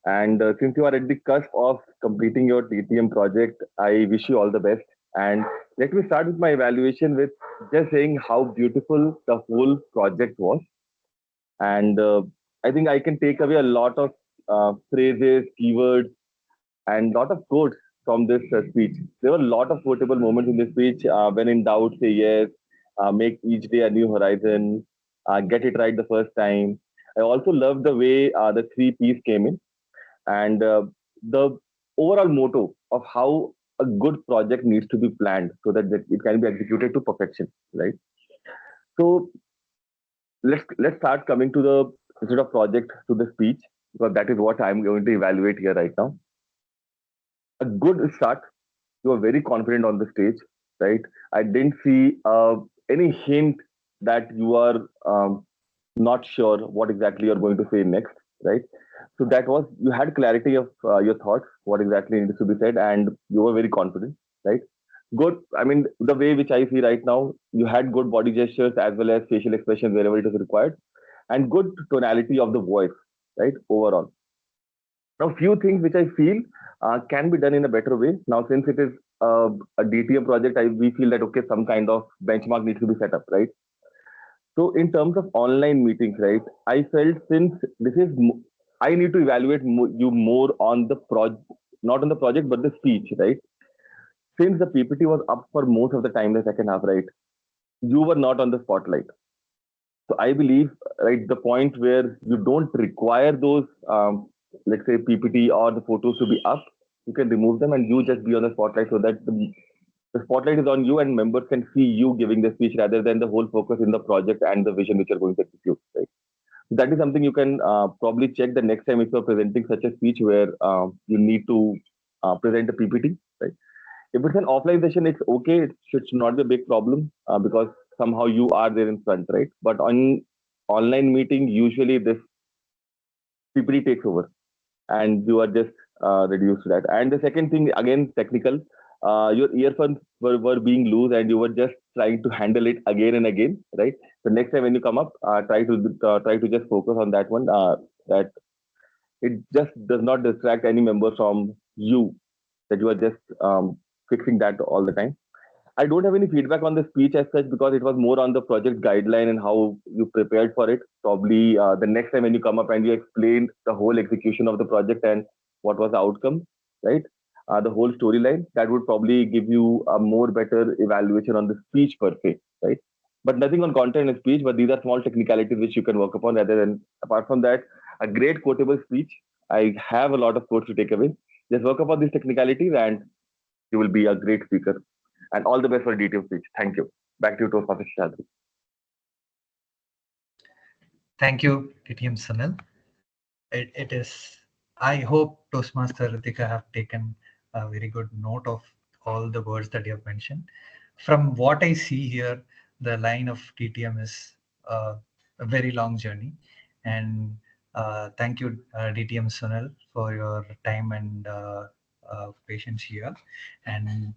And since you are at the cusp of completing your TTM project, I wish you all the best. And let me start with my evaluation with just saying how beautiful the whole project was. And I think I can take away a lot of phrases, keywords, and lot of quotes from this speech. There were a lot of quotable moments in this speech. When in doubt, say yes. Make each day a new horizon. Get it right the first time. I also love the way the 3 P's came in, and the overall motto of how a good project needs to be planned so that it can be executed to perfection, right? So let's start coming to the instead of project to the speech, because that is what I'm going to evaluate here right now. A good start. You are very confident on the stage, right? I didn't see any hint that you are not sure what exactly you're going to say next, right? So that was, you had clarity of your thoughts, what exactly needs to be said, and you were very confident, right? Good. I mean, the way which I see right now, you had good body gestures as well as facial expressions wherever it is required, and good tonality of the voice, right? Overall. Now, few things which I feel can be done in a better way. Now, since it is a DTM project, we feel that okay, some kind of benchmark needs to be set up, right? So in terms of online meetings, right, I felt since this is, I need to evaluate you more on the project, not on the project, but the speech, right? Since the PPT was up for most of the time, the second half, right, you were not on the spotlight. So I believe, right, the point where you don't require those, let's say PPT or the photos to be up, you can remove them and you just be on the spotlight so that the spotlight is on you and members can see you giving the speech rather than the whole focus in the project and the vision which you're going to execute, right? That is something you can probably check the next time if you're presenting such a speech where you need to present a PPT, right? If it's an offline session, it's okay. It should not be a big problem because somehow you are there in front, right? But on online meeting, usually this PPT takes over and you are just reduced to that. And the second thing, again, technical, your earphones were being loose and you were just trying to handle it again and again, right? So next time when you come up, try to just focus on that one. That it just does not distract any member from you. That you are just fixing that all the time. I don't have any feedback on the speech as such because it was more on the project guideline and how you prepared for it. Probably the next time when you come up and you explain the whole execution of the project and what was the outcome, right? The whole storyline, that would probably give you a more better evaluation on the speech per se, right? But nothing on content and speech, but these are small technicalities which you can work upon rather than, apart from that, a great quotable speech. I have a lot of quotes to take away. Just work upon these technicalities and you will be a great speaker. And all the best for detailed speech. Thank you. Back to you, Toastmaster Shadri. Thank you, TTM Sunil. It is, I hope Toastmaster Ritika have taken a very good note of all the words that you have mentioned. From what I see here, the line of TTM is a very long journey. And thank you, DTM Sunil, for your time and patience here. And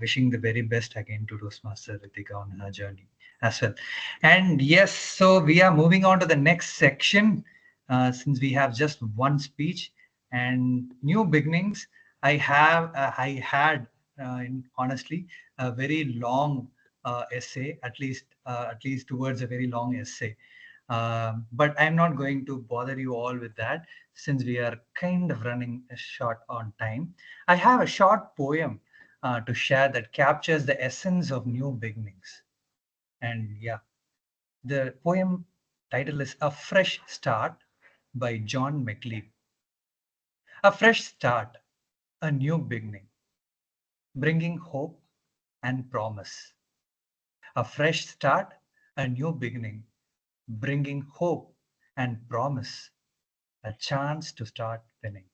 wishing the very best again to Toastmaster Ritika on her journey as well. And yes, so we are moving on to the next section. Since we have just one speech and new beginnings, I had honestly a very long essay, at least towards a very long essay. But I'm not going to bother you all with that since we are kind of running short on time. I have a short poem to share that captures the essence of new beginnings. And yeah, the poem title is A Fresh Start by John McLean. A fresh start, a new beginning, bringing hope and promise. A fresh start, a new beginning, bringing hope and promise. A chance to start winning.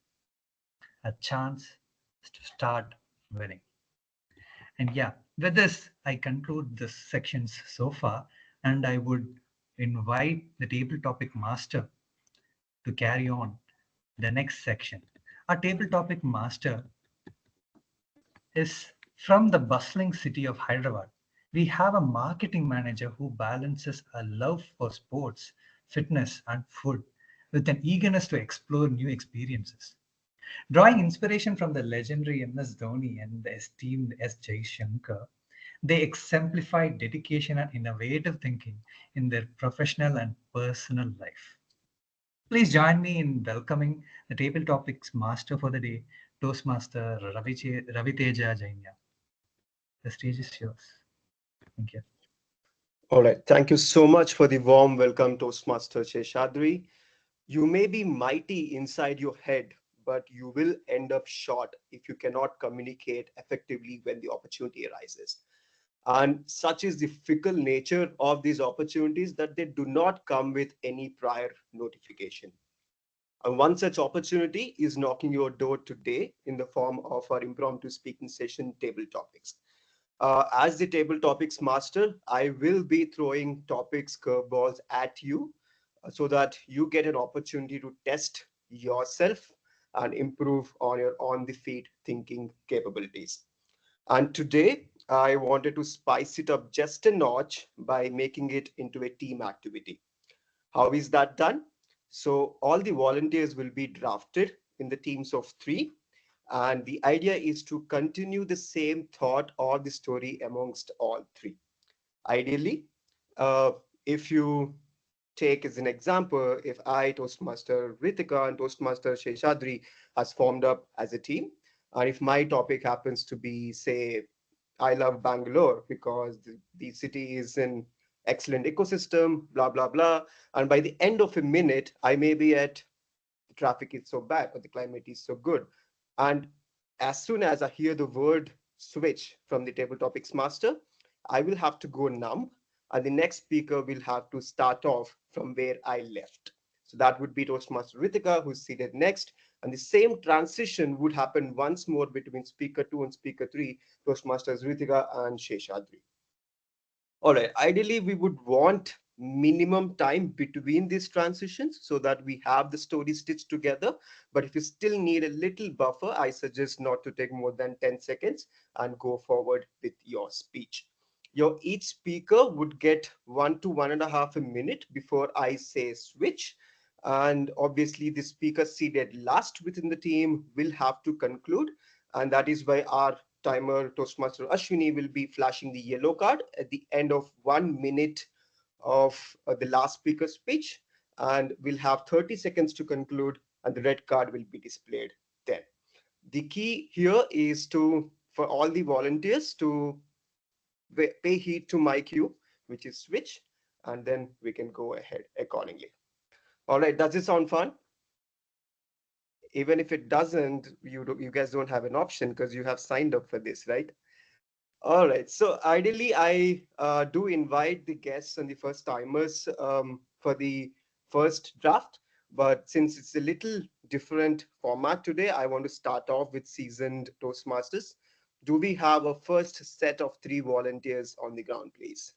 A chance to start winning. And yeah, with this, I conclude the sections so far, and I would invite the table topic master to carry on the next section. Our table topic master is from the bustling city of Hyderabad. We have a marketing manager who balances a love for sports, fitness, and food with an eagerness to explore new experiences. Drawing inspiration from the legendary MS Dhoni and the esteemed S. Jaishankar, they exemplify dedication and innovative thinking in their professional and personal life. Please join me in welcoming the table topics master for the day, Toastmaster Raviteja Jainya. The stage is yours. Thank you. All right. Thank you so much for the warm welcome, Toastmaster Sheshadri. You may be mighty inside your head, but you will end up short if you cannot communicate effectively when the opportunity arises. And such is the fickle nature of these opportunities that they do not come with any prior notification. And one such opportunity is knocking your door today in the form of our impromptu speaking session, Table Topics. As the Table Topics master, I will be throwing topics curveballs at you so that you get an opportunity to test yourself and improve on your on-the-feet thinking capabilities. And today, I wanted to spice it up just a notch by making it into a team activity. How is that done? So all the volunteers will be drafted in the teams of 3, And the idea is to continue the same thought or the story amongst all three. Ideally, uh, if you take as an example, if I, Toastmaster Ritika, and Toastmaster Sheshadri has formed up as a team, and if my topic happens to be, say, I love Bangalore because the city is an excellent ecosystem, blah, blah, blah. And by the end of a minute, I may be at the traffic is so bad or the climate is so good. And as soon as I hear the word switch from the table topics master, I will have to go numb, and the next speaker will have to start off from where I left. So that would be Toastmaster Ritika, who's seated next. And the same transition would happen once more between speaker two and speaker three, Toastmasters Ritika and Sheshadri. All right, ideally, we would want minimum time between these transitions so that we have the story stitched together. But if you still need a little buffer, I suggest not to take more than 10 seconds and go forward with your speech. Your each speaker would get 1 to 1.5 minutes before I say switch. And obviously, the speaker seated last within the team will have to conclude. And that is why our timer Toastmaster Ashwini will be flashing the yellow card at the end of 1 minute of the last speaker's speech, and we'll have 30 seconds to conclude, and the red card will be displayed then. The key here is for all the volunteers to pay heed to my cue, which is switch, and then we can go ahead accordingly. All right, does it sound fun? Even if it doesn't, you guys don't have an option because you have signed up for this, right? All right. So ideally, I do invite the guests and the first timers for the first draft. But since it's a little different format today, I want to start off with seasoned Toastmasters. Do we have a first set of 3 volunteers on the ground, please?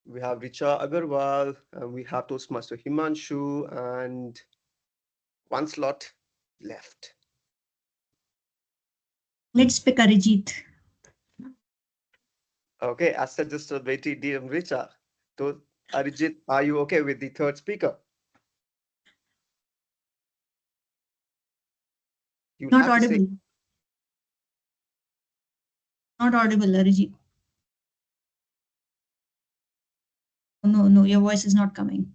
We have Richa Agarwal, and we have Toastmaster Himanshu, and one slot left. Let's pick Arijit. Okay, as suggested by TDM Richa. So, Arijit, are you okay with the third speaker? You Not have to say. audible. Not audible, Arijit. No, your voice is not coming.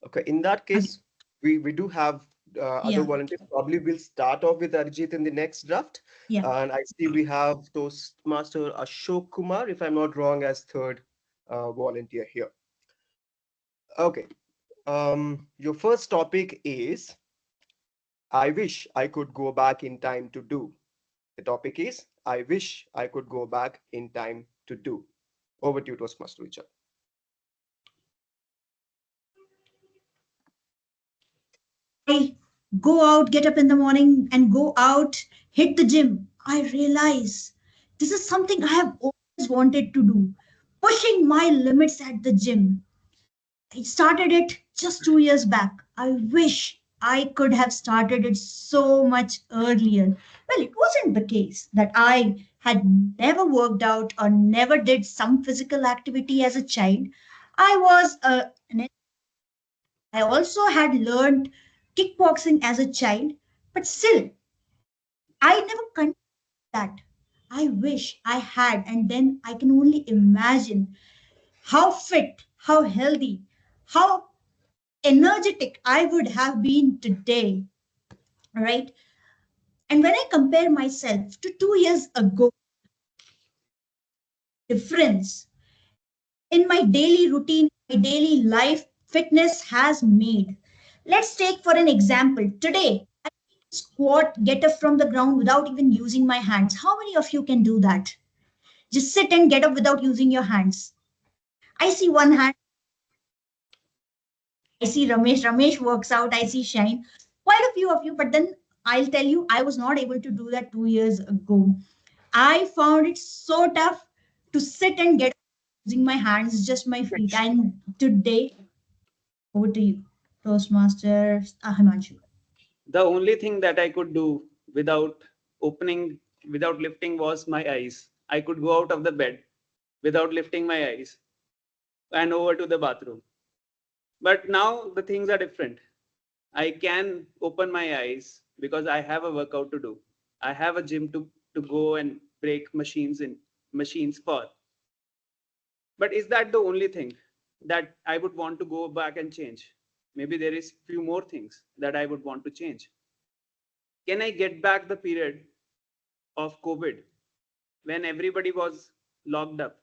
Okay, in that case, we do have other Yeah. volunteers. Probably we'll start off with Arijit in the next draft. Yeah. And I see we have Toastmaster Ashok Kumar, if I'm not wrong, as third volunteer here. Okay. Your first topic is I wish I could go back in time to do. The topic is I wish I could go back in time to do. Over to you, Toastmaster Richard. I go out, get up in the morning and go out, hit the gym. I realize this is something I have always wanted to do, pushing my limits at the gym. I started it just 2 years back. I wish I could have started it so much earlier. Well, it wasn't the case that I had never worked out or never did some physical activity as a child. I was I also had learned kickboxing as a child, but still, I never continued that. I wish I had, and then I can only imagine how fit, how healthy, how energetic I would have been today, right? And when I compare myself to 2 years ago, difference in my daily routine, my daily life, fitness has made. Let's take for an example. Today, I squat, get up from the ground without even using my hands. How many of you can do that? Just sit and get up without using your hands. I see one hand. I see Ramesh. Ramesh works out. I see Shine. Quite a few of you, but then I'll tell you, I was not able to do that 2 years ago. I found it so tough to sit and get up using my hands, just my feet. And today, over to you, Toastmaster Himanshu. The only thing that I could do without without lifting was my eyes. I could go out of the bed without lifting my eyes and over to the bathroom. But now the things are different. I can open my eyes because I have a workout to do. I have a gym to go and break machines for. But is that the only thing that I would want to go back and change? Maybe there is few more things that I would want to change. Can I get back the period of COVID when everybody was locked up?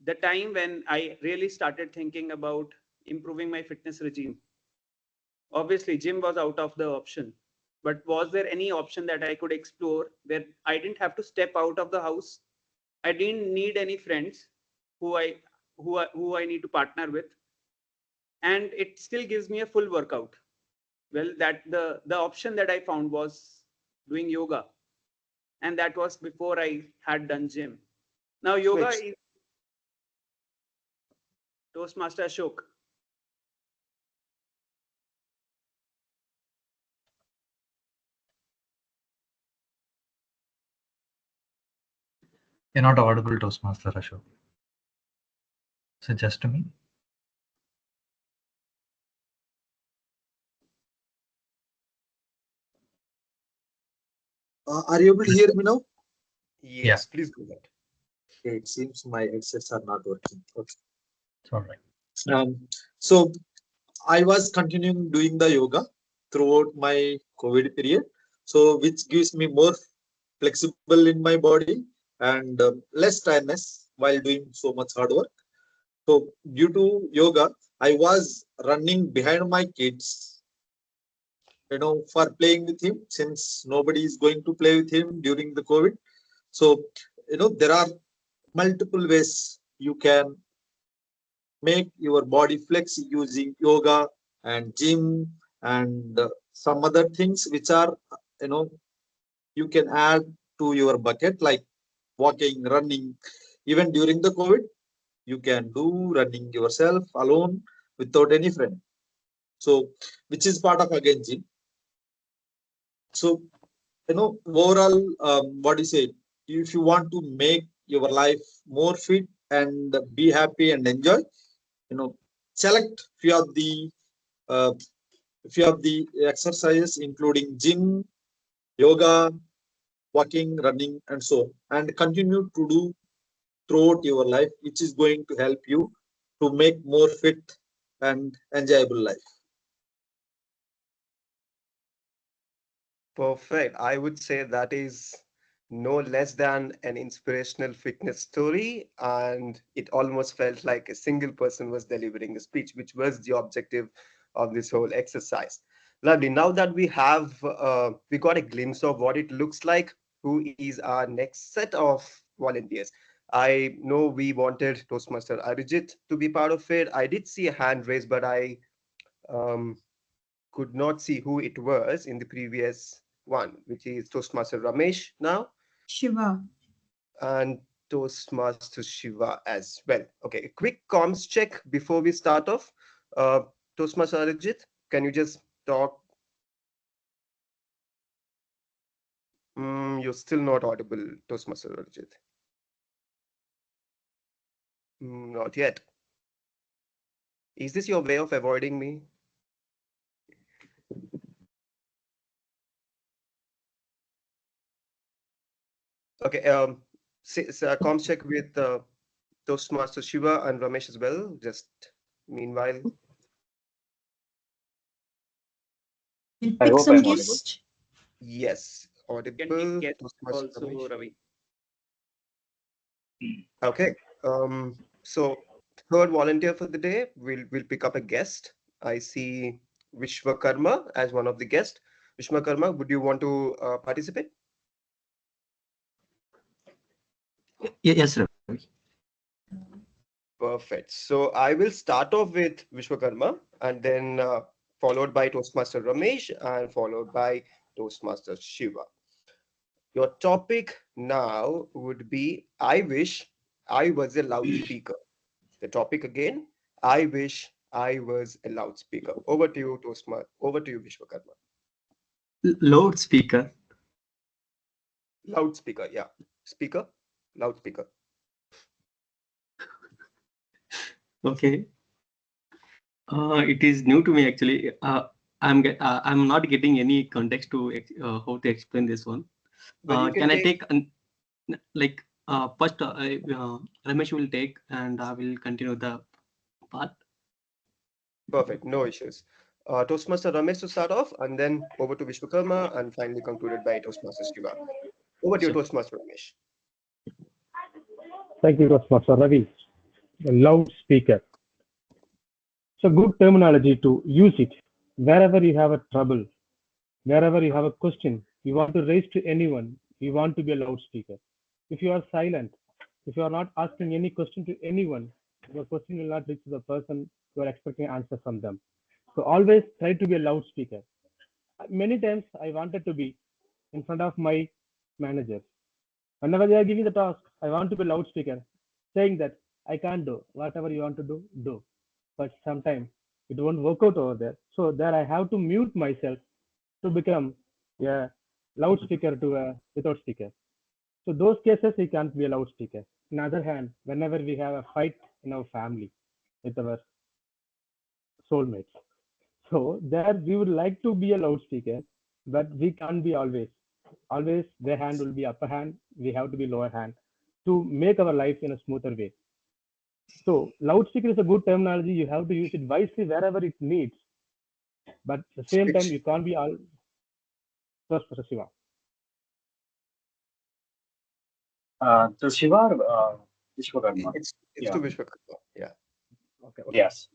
The time when I really started thinking about improving my fitness regime. Obviously, gym was out of the option. But was there any option that I could explore where I didn't have to step out of the house? I didn't need any friends who I need to partner with, and it still gives me a full workout. Well, that the option that I found was doing yoga, and that was before I had done gym. Now yoga Switch. is Toastmaster Ashok. You're not audible, Toastmaster Ashok. Is it just to me? Are you able to hear me now? Yes, please go ahead. Okay, it seems my headsets are not working. Okay. It's all right. So I was continuing doing the yoga throughout my COVID period. So which gives me more flexible in my body and less tiredness while doing so much hard work. So due to yoga, I was running behind my kids, for playing with him since nobody is going to play with him during the COVID. So, there are multiple ways you can make your body flex using yoga and gym and some other things which are, you can add to your bucket like walking, running. Even during the COVID, you can do running yourself alone without any friend. So, which is part of again gym. So, overall, what do you say? If you want to make your life more fit and be happy and enjoy, select uh, few of the exercises, including gym, yoga, walking, running, and so on, and continue to do throughout your life, which is going to help you to make more fit and enjoyable life. Perfect. I would say that is no less than an inspirational fitness story, and it almost felt like a single person was delivering a speech, which was the objective of this whole exercise. Lovely. Now that we got a glimpse of what it looks like, who is our next set of volunteers? I know we wanted Toastmaster Arijit to be part of it. I did see a hand raised, but I um, could not see who it was in the previous one, which is Toastmaster Ramesh now. Shiva. And Toastmaster Shiva as well. Okay, a quick comms check before we start off. Uh, Toastmaster Arijit, can you just talk? You're still not audible, Toastmaster Arijit. Not yet. Is this your way of avoiding me? Okay, comms check with Toastmaster Shiva and Ramesh as well. Just meanwhile. We'll I pick hope some I'm audible. guests. Yes, You can audible. take guests Toastmaster also, Ramesh. Ravi. Okay. So third volunteer for the day, we'll pick up a guest. I see Vishwakarma as one of the guests. Vishwakarma, would you want to participate? Yes, Ravi. Perfect. So I will start off with Vishwakarma and then followed by Toastmaster Ramesh and followed by Toastmaster Shiva. Your topic now would be I wish I was a loudspeaker. The topic again, I wish I was a loudspeaker. Over to you, Toastmaster. Over to you, Vishwakarma. Loudspeaker. Loudspeaker, yeah. Speaker, loudspeaker. Okay. It is new to me actually. I'm not getting any context to how to explain this one. Can I take like first Ramesh will take and I will continue the part. Perfect, no issues. Toastmaster Ramesh to start off, and then over to Vishwakarma, and finally concluded by Toastmaster Shiva. Over to you, Toastmaster Ramesh. Thank you, Toastmaster Ravi. A loudspeaker. It's a good terminology to use it wherever you have a trouble, wherever you have a question you want to raise to anyone. You want to be a loudspeaker. If you are silent, if you are not asking any question to anyone, your question will not reach the person you are expecting answer from them. So always try to be a loudspeaker. Many times I wanted to be in front of my manager. Whenever they are giving the task, I want to be a loudspeaker, saying that I can't do whatever you want to do, do. But sometimes it won't work out over there. So there I have to mute myself to become a loudspeaker to a without speaker. So those cases he can't be a loudspeaker. On the other hand, whenever we have a fight in our family with our soulmates, so there we would like to be a loudspeaker, but we can't be always. Always their hand will be upper hand. We have to be lower hand to make our life in a smoother way. So loudspeaker is a good terminology. You have to use it wisely wherever it needs. But at the same time, you can't be all first for Shiva. To Shiva, Vishwakarma. It's Yeah. to Vishwakarma. Yeah. Okay. Yes.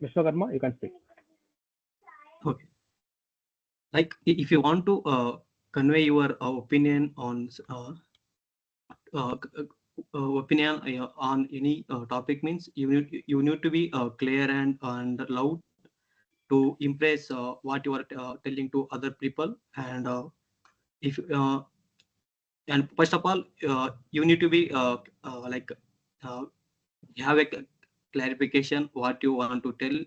Vishwakarma, you can speak. Okay. Like if you want to convey your opinion on opinion on any topic, means you need to be clear and loud to impress what you are telling to other people. And if and first of all you need to be like have a clarification what you want to tell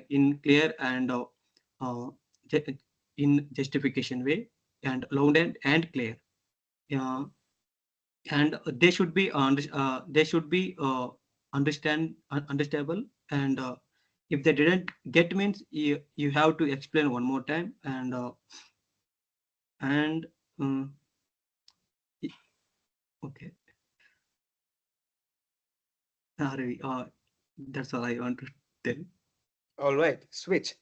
in clear and uh, in justification way, and loud and clear. uh, and they should be understandable. And if they didn't get, means you have to explain one more time. And um, okay, sorry, that's all I want to tell. All right, switch.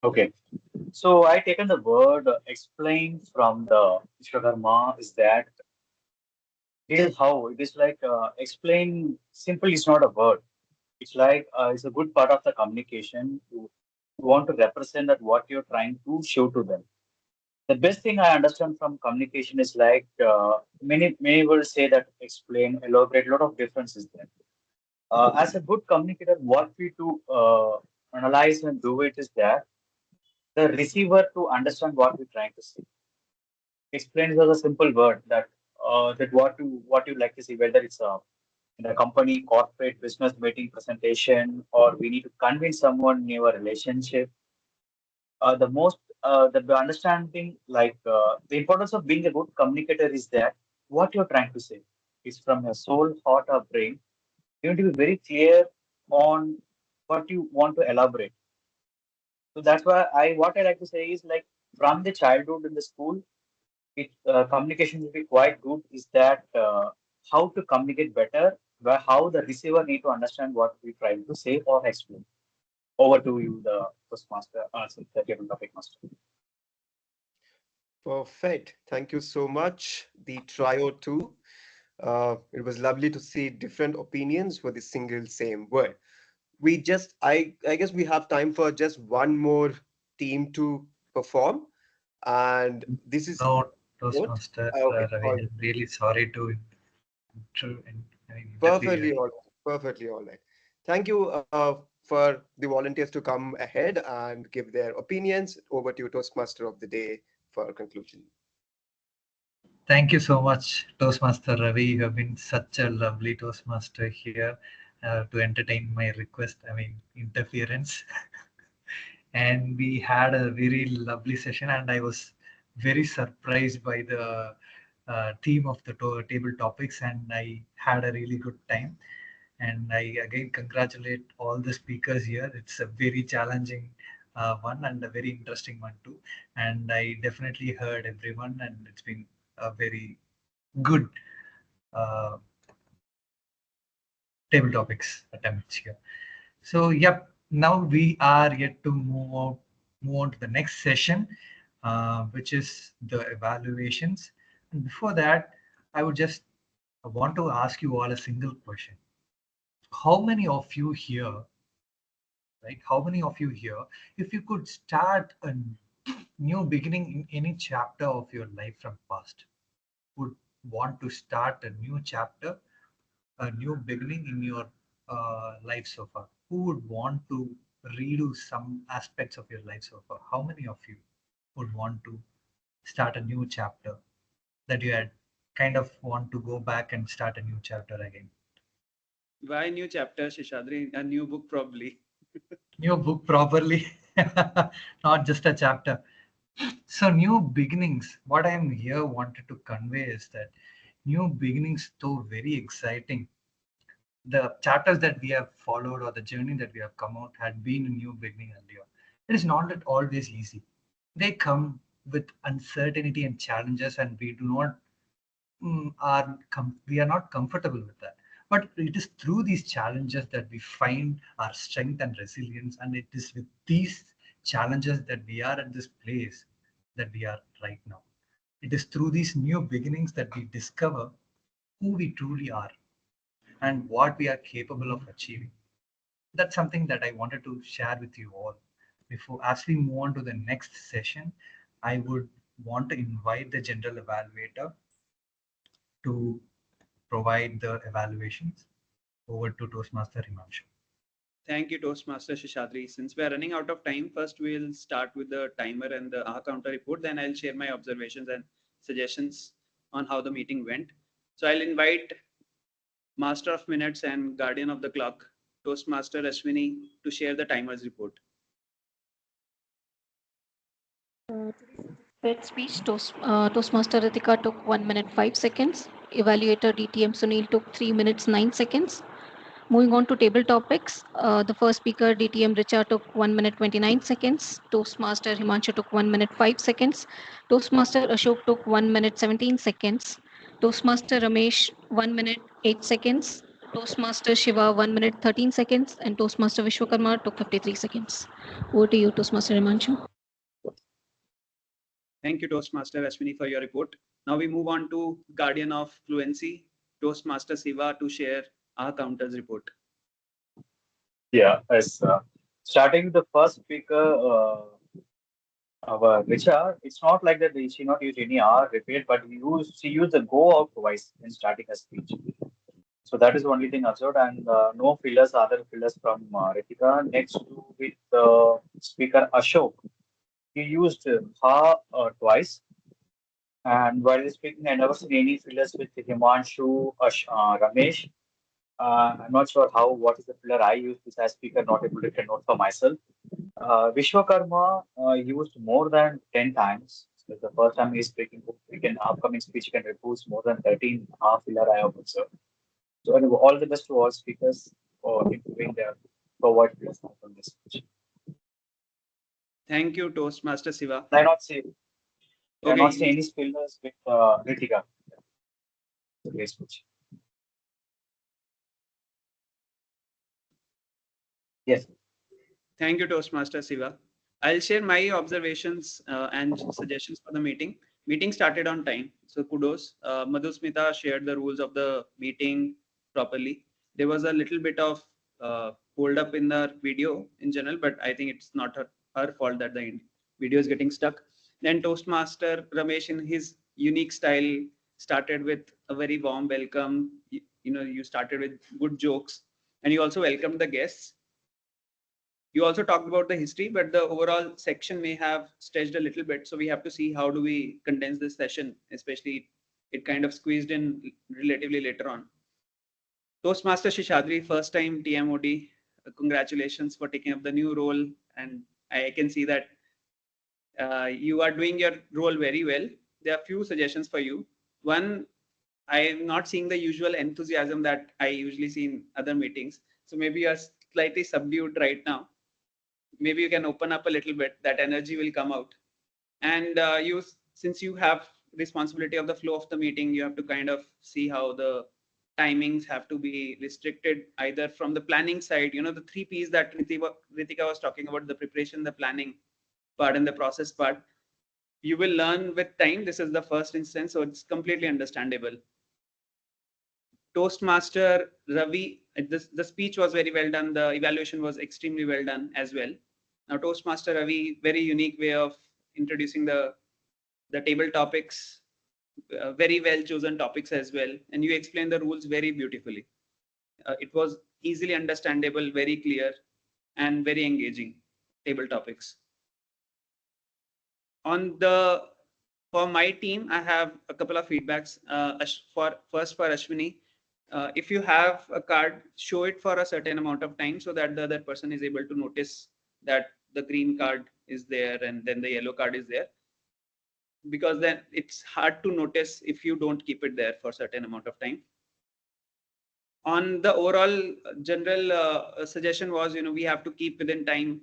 Okay. So I taken the word explain from the Vishwakarma is that it is how it is like explain simple is not a word. It's like it's a good part of the communication. You want to represent that what you're trying to show to them. The best thing I understand from communication is like many will say that explain, elaborate, a lot of differences there. As a good communicator, what we to analyze and do it is that the receiver to understand what we're trying to say. Explain is a simple word that what you like to see, whether it's in a company, corporate, business meeting, presentation, or we need to convince someone in your relationship. The understanding, like the importance of being a good communicator is that what you're trying to say is from your soul, heart, or brain. You need to be very clear on what you want to elaborate. So that's why what I like to say is like from the childhood in the school, communication will be quite good. Is that how to communicate better, where how the receiver need to understand what we try to say or explain. Over to you, the Toastmaster, the table topic master. Perfect. Thank you so much, the trio too. It was lovely to see different opinions for the single same word. I guess we have time for just one more team to perform, and this is No, what? Toastmaster Okay, Ravi, all I'm really sorry to interfere. perfectly all right. Perfectly all right. Thank you for the volunteers to come ahead and give their opinions. Over to you, Toastmaster of the day, for conclusion. Thank you so much, Toastmaster Ravi. You have been such a lovely Toastmaster here to entertain my request, interference. And we had a very lovely session, and I was very surprised by the theme of the table topics, and I had a really good time. And I again congratulate all the speakers here. It's a very challenging one and a very interesting one too. And I definitely heard everyone, and it's been a very good uh, table topics attempts here. So, yep, now we are yet to move on to the next session, which is the evaluations. And before that, I would just want to ask you all a single question. How many of you here, right? How many of you here, if you could start a new beginning in any chapter of your life from past, would want to start a new chapter, a new beginning in your life so far? Who would want to redo some aspects of your life so far? How many of you would want to start a new chapter that you had kind of want to go back and start a new chapter again? Why new chapter, Shishadri? A new book, probably. New book properly, not just a chapter. So new beginnings, what I am here wanted to convey is that new beginnings, though very exciting, the chapters that we have followed or the journey that we have come out had been a new beginning earlier. It is not at always easy. They come with uncertainty and challenges, and we do not we are not comfortable with that. But it is through these challenges that we find our strength and resilience, and it is with these challenges that we are at this place that we are right now. It is through these new beginnings that we discover who we truly are and what we are capable of achieving. That's something that I wanted to share with you all. Before, as we move on to the next session, I would want to invite the general evaluator to provide the evaluations. Over to Toastmaster Himanshu. Thank you, Toastmaster Shishadri. Since we are running out of time, first we'll start with the timer and the counter report. Then I'll share my observations and suggestions on how the meeting went. So I'll invite Master of Minutes and Guardian of the Clock, Toastmaster Ashwini, to share the timer's report. Prepared speech, Toastmaster Ritika took 1 minute 5 seconds. Evaluator DTM Sunil took 3 minutes 9 seconds. Moving on to table topics, the first speaker DTM Richa took 1 minute 29 seconds. Toastmaster Himanshu took 1 minute 5 seconds. Toastmaster Ashok took 1 minute 17 seconds. Toastmaster Ramesh 1 minute 8 seconds. Toastmaster Shiva 1 minute 13 seconds, and Toastmaster Vishwakarma took 53 seconds. Over to you, Toastmaster Himanshu. Thank you, Toastmaster Ashwini, for your report. Now we move on to Guardian of Fluency, Toastmaster Siva, to share our counters report. Yeah, as starting with the first speaker, our Richa, it's not like that she not used any R repeat, but she used the go out twice in starting her speech. So that is the only thing observed, and no fillers, other fillers from Ritika. Next to with speaker Ashok, he used ha twice, and while speaking, I never seen any fillers with Himanshu, Ramesh. I'm not sure what is the filler I used this as speaker, not able to note for myself. Vishwakarma used more than 10 times. So the first time he's speaking, we can upcoming speech, he can repose more than 13 filler I have observed. So anyway, all the best to all speakers for improving their forward fillers from this speech. Thank you, Toastmaster Siva. I not see Okay. not see any fillers with Ritika. Great speech. Yes. Thank you, Toastmaster Siva. I'll share my observations and suggestions for the meeting. Meeting started on time, so kudos. Madhusmita shared the rules of the meeting properly. There was a little bit of hold up in the video in general, but I think it's not her fault that the video is getting stuck. Then Toastmaster Ramesh, in his unique style, started with a very warm welcome. You started with good jokes, and you also welcomed the guests. You also talked about the history, but the overall section may have stretched a little bit. So we have to see how do we condense this session, especially it kind of squeezed in relatively later on. Toastmaster Shishadri, first time TMOD. Congratulations for taking up the new role. And I can see that you are doing your role very well. There are few suggestions for you. One, I am not seeing the usual enthusiasm that I usually see in other meetings. So maybe you are slightly subdued right now. Maybe you can open up a little bit. That energy will come out. And since you have responsibility of the flow of the meeting, you have to kind of see how the timings have to be restricted either from the planning side. The 3 P's that Ritika was talking about: the preparation, the planning part, and the process part. You will learn with time. This is the first instance, so it's completely understandable. Toastmaster Ravi, the speech was very well done. The evaluation was extremely well done as well. Now, Toastmaster Ravi, very unique way of introducing the table topics, very well chosen topics as well. And you explained the rules very beautifully. It was easily understandable, very clear, and very engaging table topics. For my team, I have a couple of feedbacks. First for Ashwini, if you have a card, show it for a certain amount of time so that the other person is able to notice that the green card is there and then the yellow card is there, because then it's hard to notice if you don't keep it there for a certain amount of time. On the overall general suggestion was, we have to keep within time.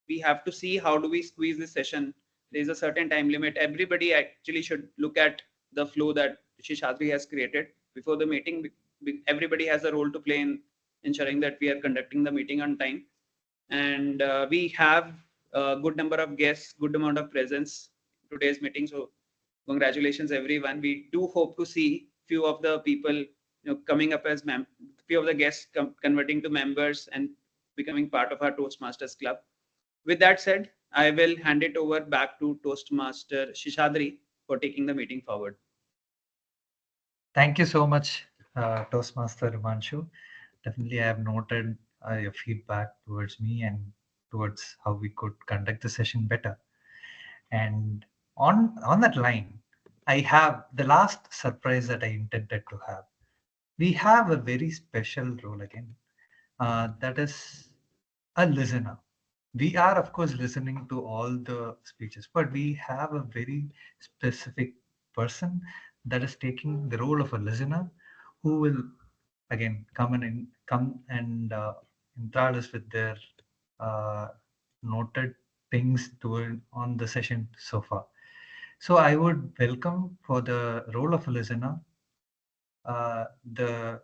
We have to see how do we squeeze this session. There's a certain time limit. Everybody actually should look at the flow that Shishadri has created before the meeting. Everybody has a role to play in ensuring that we are conducting the meeting on time. And we have a good number of guests, good amount of presence in today's meeting. So congratulations, everyone. We do hope to see few of the people coming up as few of the guests converting to members and becoming part of our Toastmasters Club. With that said, I will hand it over back to Toastmaster Shishadri for taking the meeting forward. Thank you so much, Toastmaster Himanshu. Definitely, I have noted your feedback towards me and towards how we could conduct the session better. And on that line, I have the last surprise that I intended to have. We have a very special role again. That is a listener. We are, of course, listening to all the speeches, but we have a very specific person that is taking the role of a listener, who will again come and enthrall us with their noted things on the session so far. So I would welcome for the role of a listener the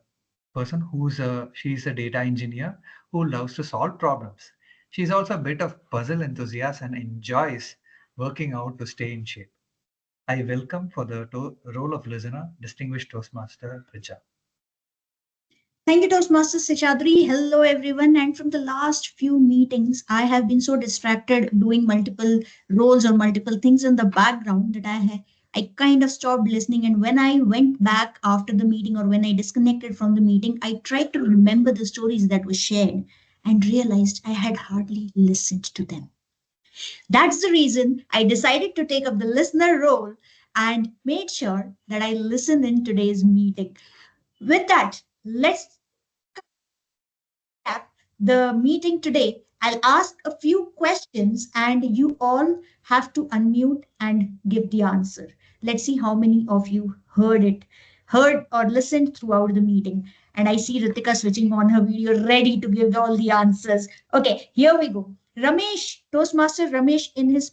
person she's a data engineer who loves to solve problems. She's also a bit of puzzle enthusiast and enjoys working out to stay in shape. I welcome for the role of listener, distinguished Toastmaster Richa. Thank you, Toastmaster Seshadri. Hello, everyone. And from the last few meetings, I have been so distracted doing multiple roles or multiple things in the background that I kind of stopped listening. And when I went back after the meeting or when I disconnected from the meeting, I tried to remember the stories that were shared and realized I had hardly listened to them. That's the reason I decided to take up the listener role and made sure that I listened in today's meeting. With that, let's the meeting today. I'll ask a few questions and you all have to unmute and give the answer. Let's see how many of you heard or listened throughout the meeting. And I see Ritika switching on her video, ready to give all the answers. Okay, here we go. Ramesh, Toastmaster Ramesh, in his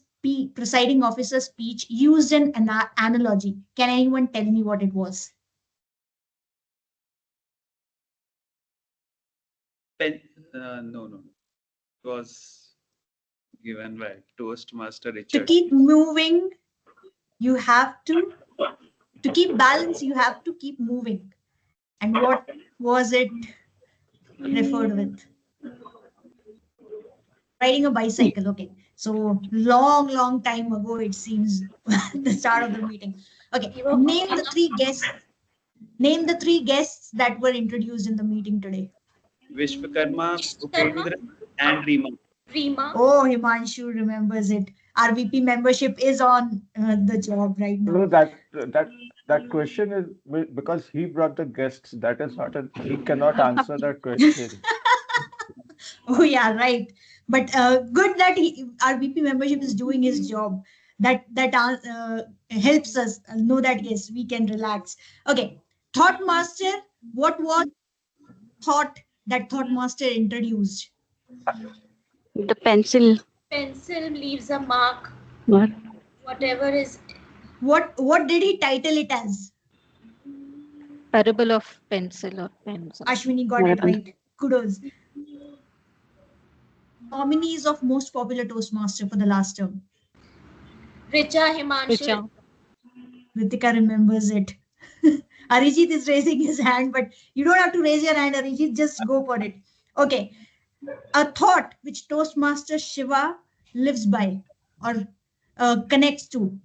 presiding officer speech, used an analogy. Can anyone tell me what it was? No. It was given by Toastmaster To Richard. keep moving, you have to keep balance, you have to keep moving. And what was it referred with? Riding a bicycle. Okay. So long time ago, it seems, the start of the meeting. Okay. Name the three guests. Name the three guests that were introduced in the meeting today. Vishwakarma, Bhupendra, and Rima. Oh, Himanshu remembers it. Our VP membership is on the job right now. No, that question is because he brought the guests. That is not he cannot answer that question. Oh yeah, right. But good that our VP membership is doing his job. that helps us know that yes, we can relax. Okay, thought master. What was thought that thought master introduced? The pencil. Pencil leaves a mark. What? Whatever is. What did he title it as? Parable of pencil or pen. Ashwini got it right. Kudos. Nominees of most popular Toastmaster for the last term. Richa, Himanshu. Richa. Ritika remembers it. Arijit is raising his hand, but you don't have to raise your hand, Arijit. Just go for it. Okay. A thought which Toastmaster Shiva lives by or connects to.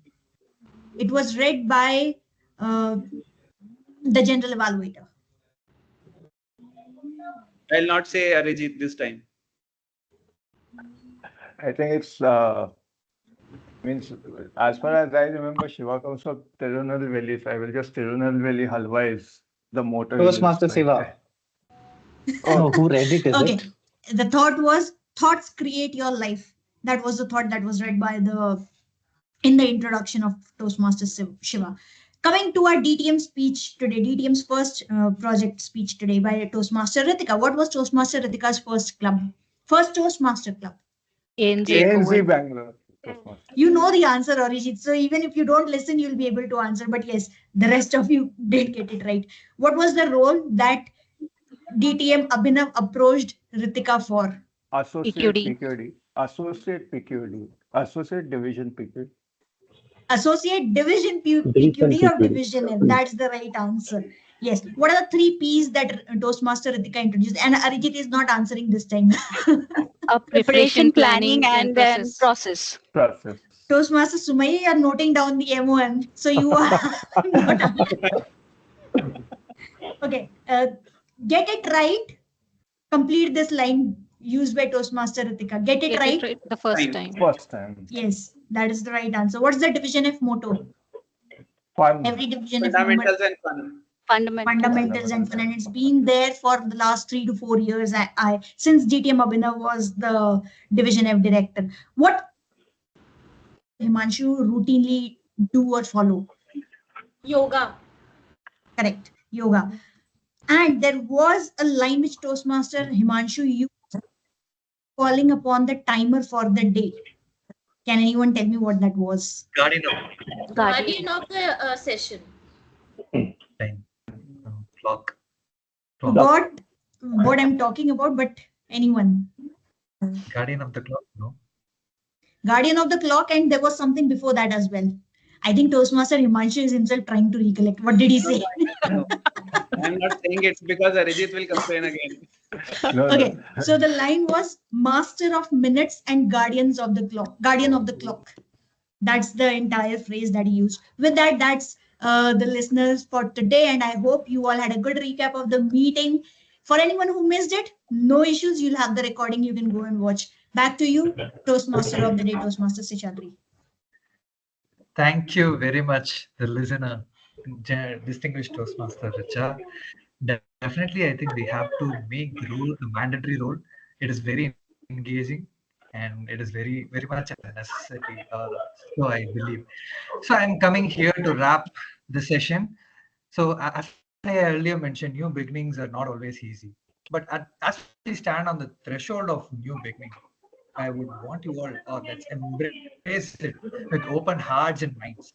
It was read by the general evaluator. I'll not say Arijit this time. I think it's means as far as I remember, Shiva comes from Tirunelveli, so I will just Tirunelveli Halwa is the motto. Toastmaster Shiva. Oh, who read it? Is okay. it? The thought was thoughts create your life. That was the thought that was read by in the introduction of Toastmaster Shiva. Coming to our DTM speech today, DTM's first project speech today by Toastmaster Ritika. What was Toastmaster Ritika's first club? First Toastmaster club? ANZ Bangalore. You know the answer, Arijit. So even if you don't listen, you'll be able to answer. But yes, the rest of you did get it right. What was the role that DTM Abhinav approached Ritika for? Associate PQD. Associate PQD. Associate Division PQD. Associate Division PQD or Division F? That's the right answer. Yes. What are the 3 P's that Toastmaster Ritika introduced? And Arijit is not answering this time. Preparation, planning, and then process. Toastmaster Sumaya, you are noting down the MOM. So you are not. Okay. Get it right. Complete this line used by Toastmaster Ritika. Get it right the first time. First time. Yes, that is the right answer. What's the Division F motto? Fun. Every Division F Fundamentals and fun. Fundamentals and fun, and it's been there for the last 3 to 4 years. I since DTM Abhinav was the Division F director. What Himanshu routinely do or follow? Yoga. Correct, yoga. And there was a line which Toastmaster Himanshu used, calling upon the timer for the day. Can anyone tell me what that was? Guardian of the session. Time. Clock. Forgot what I'm talking about, but anyone? Guardian of the clock, no? Guardian of the clock, and there was something before that as well. I think Toastmaster Himanshu is himself trying to recollect. What did he say? No. I'm not saying it's because Arijit will complain again. Okay, so the line was Master of Minutes and Guardians of the Clock. Guardian of the Clock. That's the entire phrase that he used. With that, that's the listeners for today, and I hope you all had a good recap of the meeting. For anyone who missed it, no issues. You'll have the recording. You can go and watch. Back to you, Toastmaster of the day, Toastmaster Seshadri. Thank you very much, the listener, distinguished Toastmaster Richa. Definitely, I think we have to make the rule a mandatory role. It is very engaging and it is very, very much a necessity. So I believe. So I'm coming here to wrap the session. So as I earlier mentioned, new beginnings are not always easy. But as we stand on the threshold of new beginning, I would want you all, let's embrace it with open hearts and minds.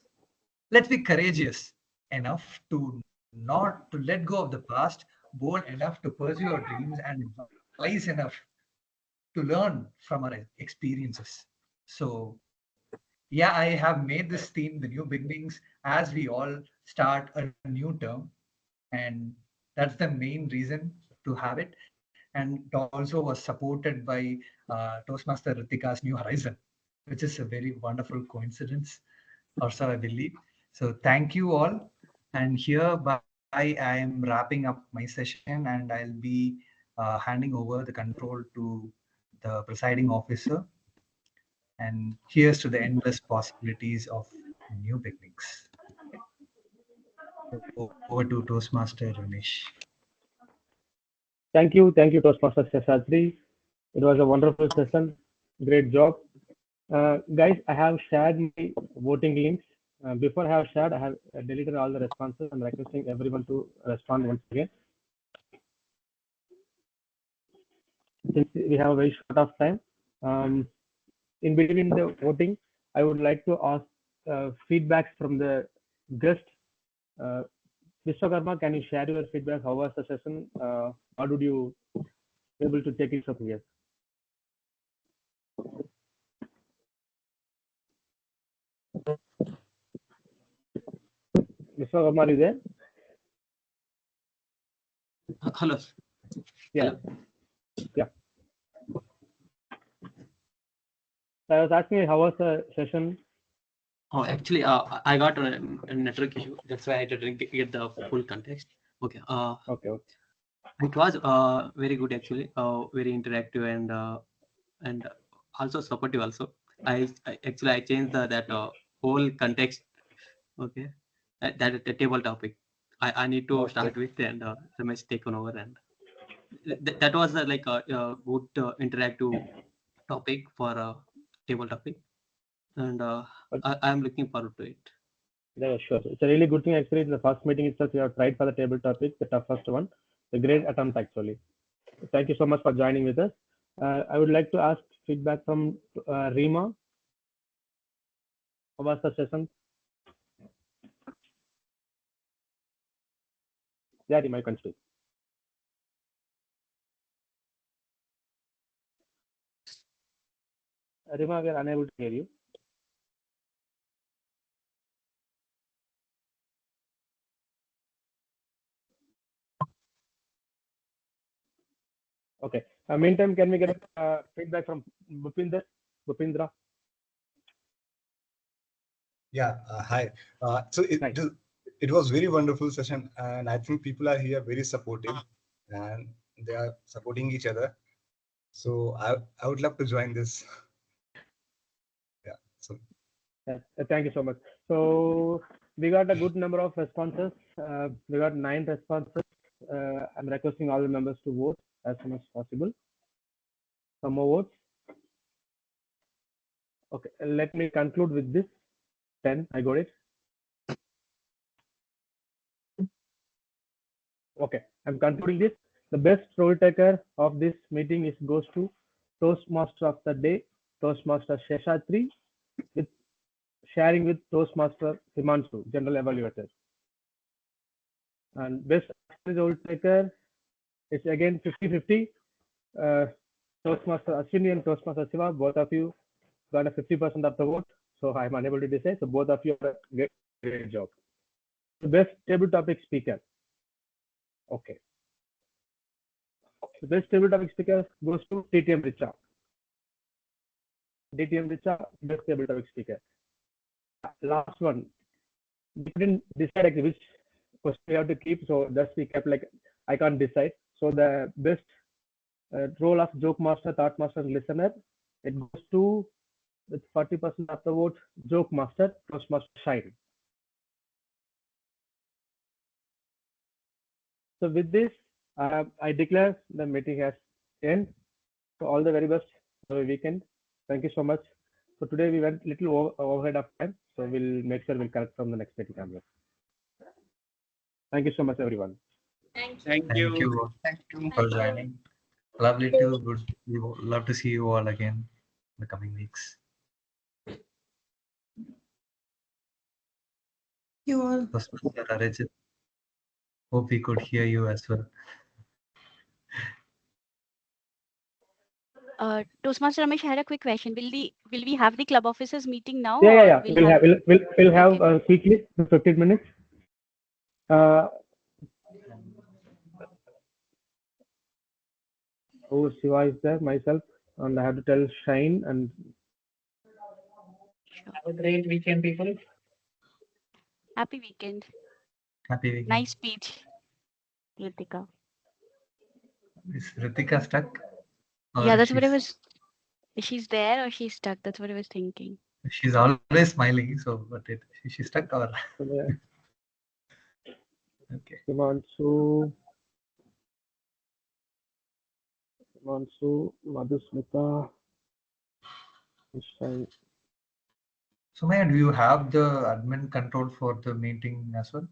Let's be courageous enough to not to let go of the past, bold enough to pursue our dreams, and wise enough to learn from our experiences. So, yeah, I have made this theme the new beginnings as we all start a new term, and that's the main reason to have it. And it also was supported by Toastmaster Ritika's New Horizon, which is a very wonderful coincidence, also I believe. So thank you all. And hereby I am wrapping up my session and I'll be handing over the control to the presiding officer. And here's to the endless possibilities of new beginnings. Over to Toastmaster Ramesh. Thank you, Toastmaster Seshadri. It was a wonderful session. Great job. Guys, I have shared my voting links. Before I have shared, I have deleted all the responses. I'm requesting everyone to respond once again. Since we have a very short of time, in between the voting, I would like to ask feedbacks from the guest. Vishwakarma, can you share your feedback? How was the session? How did you able to take it from here? Vishwakarma, are you there? Hello. Yeah. Hello. Yeah. So I was asking how was the session? Oh, actually, I got a network issue. That's why I didn't get the full context. Okay. Okay. It was very good actually. Very interactive and also supportive also. I changed that whole context. Okay. That the table topic. I need to start with and the mess taken over and that was like a good interactive topic for a table topic and I am looking forward to it. Yeah, sure. It's a really good thing actually. In the first meeting itself, you have tried for the table topic, the toughest one. A great attempt actually. Thank you so much for joining with us. I would like to ask feedback from Rima. How was the session? Yeah, Rima, you can speak. Rima, we are unable to hear you. Okay. Meantime, can we get feedback from Bhupindra? Yeah, hi. So it was very wonderful session, and I think people are here very supportive, and they are supporting each other. So I would love to join this. Yeah. So. Yeah, thank you so much. So we got a good number of responses. We got 9 responses. I'm requesting all the members to vote as soon as possible. Some more votes. Okay, let me conclude with this. 10, I got it. Okay, I'm concluding this. The best role taker of this meeting is goes to Toastmaster of the day, Toastmaster Sheshatri, with sharing with Toastmaster Himanshu, General Evaluator. And best role taker is again 50-50. Toastmaster Ashwini and Toastmaster Shiva, both of you got a 50% of the vote. So I'm unable to decide. So both of you have a great job. The best table topic speaker. Okay. The best table topic speaker goes to TTM Richa. DTM Richa, best table topic speaker. Last one. We didn't decide which question we have to keep. So just we kept like, I can't decide. So the best role of joke master, thought master, listener, it goes to with 40% of the vote, joke master, Toastmaster Shine. So with this, I declare the meeting has end. So all the very best for the weekend. Thank you so much. So today we went little overhead of time. So we'll make sure we'll correct from the next meeting. Thank you so much, everyone. Thank Thank you. Thank you For joining. Lovely to love to see you all again in the coming weeks. You all. Hope we could hear you as well. Toastmaster Ramesh, I had a quick question. Will we have the club officers meeting now? Yeah. Or We'll have quickly 15 minutes. Oh, Shiva is there, myself, and I have to tell Shine and. Have a great weekend, people. Happy weekend. Happy weekend. Nice speech, Ritika. Is Ritika stuck? Yeah, that's what I was. Is she's there or she's stuck? That's what I was thinking. She's always smiling. So, but she's stuck or? Okay. Himanshu, Madhusmita. Sumaya, do you have the admin control for the meeting as well?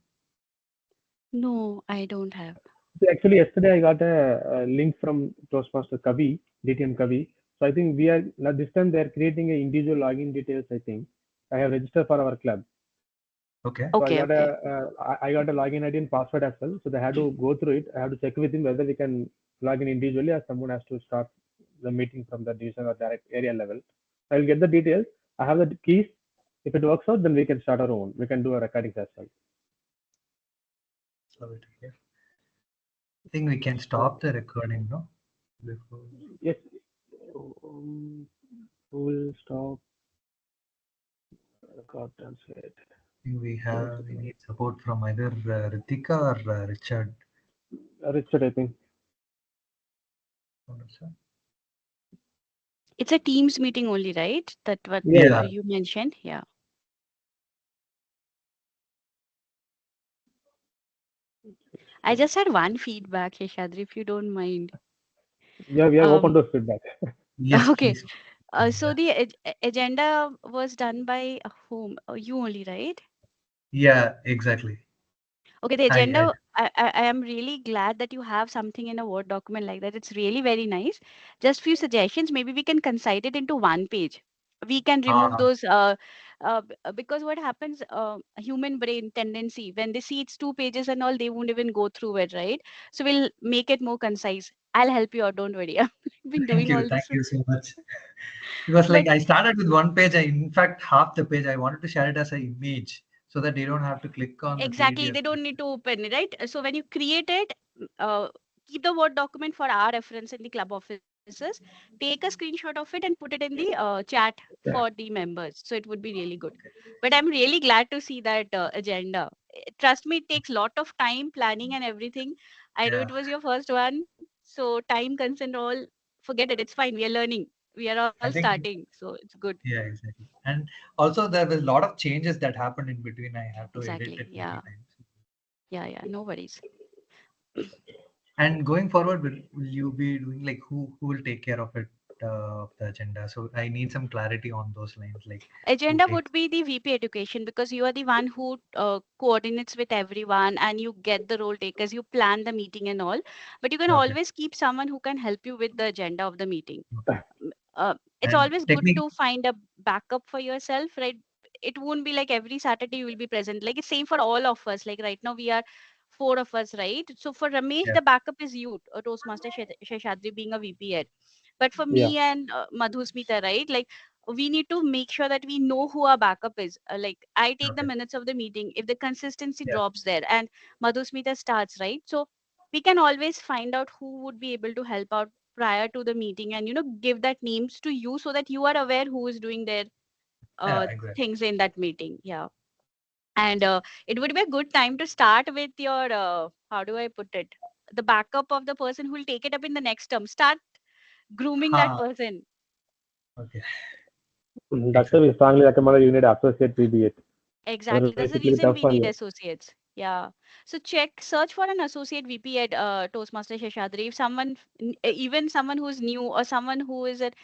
No, I don't have. So actually, yesterday I got a link from Toastmaster Kavi, DTM Kavi. So I think we are now this time they are creating a individual login details. I think I have registered for our club. Okay. So Okay, okay. I got a login ID and password as well. So they had to go through it. I have to check with him whether we can log in individually or someone has to start the meeting from the division or direct area level. I will get the details. I have the keys. If it works out, then we can start our own. We can do a recording as well. I think we can stop the recording, no? Before... Yes. We'll stop. Record translate. We need support from either Ritika or Richard. Richard, I think. It's a Teams meeting only, right? That what Yeah. you mentioned. Yeah. I just had one feedback, Sheshadri, if you don't mind. Yeah, we are open to feedback. Yes, Okay. please. So the agenda was done by whom? You only, right? Yeah, exactly. Okay, the I agenda, I am really glad that you have something in a Word document like that. It's really very nice. Just few suggestions. Maybe we can concise it into one page. We can remove those because what happens, human brain tendency, when they see it's 2 pages and all, they won't even go through it, right? So we'll make it more concise. I'll help you out. Don't worry. I've been doing all thank this. you so much. Because like But I started with one page, in fact half the page I wanted to share it as an image so that they don't have to click on the exactly, PDF. they don't need to open it, right? So when you create it, uh, keep the Word document for our reference in the club offices. Take a screenshot of it and put it in the chat for the members. So it would be really good. But I'm really glad to see that agenda. Trust me, it takes a lot of time planning and everything. I know Yeah. it was your first one, so time, consent, all. Forget it. It's fine. We are learning. We are all I think starting, so it's good. yeah, exactly. And also there was a lot of changes that happened in between. I have to edit Exactly. it many Yeah. times. Yeah. No worries. And going forward, will you be doing like who will take care of it, of the agenda? So I need some clarity on those lines, like who Agenda takes. would be the VP education because you are the one who coordinates with everyone and you get the role takers, you plan the meeting and all. But you can Okay. always keep someone who can help you with the agenda of the meeting. Okay. It's And always good technique. to find a backup for yourself, right? It won't be like every Saturday you will be present. Like it's same for all of us. Like right now we are four of us, right? So for Ramesh, Yeah. the backup is you, Toastmaster Sheshadri being a VP ed. But for Yeah. me and Madhusmita, right? Like we need to make sure that we know who our backup is. Like I take the Okay. minutes of the meeting. If the consistency Yeah. drops there and Madhusmita starts, right? So we can always find out who would be able to help out prior to the meeting and give that names to you so that you are aware who is doing their Yeah, exactly. things in that meeting. Yeah. And it would be a good time to start with your how do I put it, the backup of the person who will take it up in the next term. Start grooming that Ha. person. Okay. Doctor, we strongly recommend you need associate PBA. Exactly. That's the Basically reason tough we for need you. associates. Yeah. So search for an associate VP at Toastmaster Sheshadri. If someone, even someone who's new or someone who is at,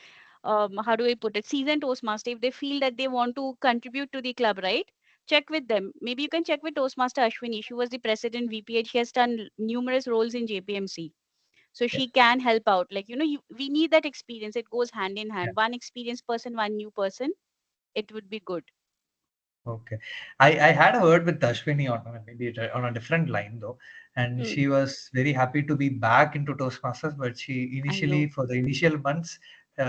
how do I put it, seasoned Toastmaster, if they feel that they want to contribute to the club, right? Check with them. Maybe you can check with Toastmaster Ashwini. She was the president VP and she has done numerous roles in JPMC. So Yeah. she can help out. Like, we need that experience. It goes hand in Yeah. hand. One experienced person, one new person. It would be good. Okay. I had a word with Ashwini on maybe on a different line though, and Hmm. she was very happy to be back into Toastmasters. But she I initially, know. for the initial months,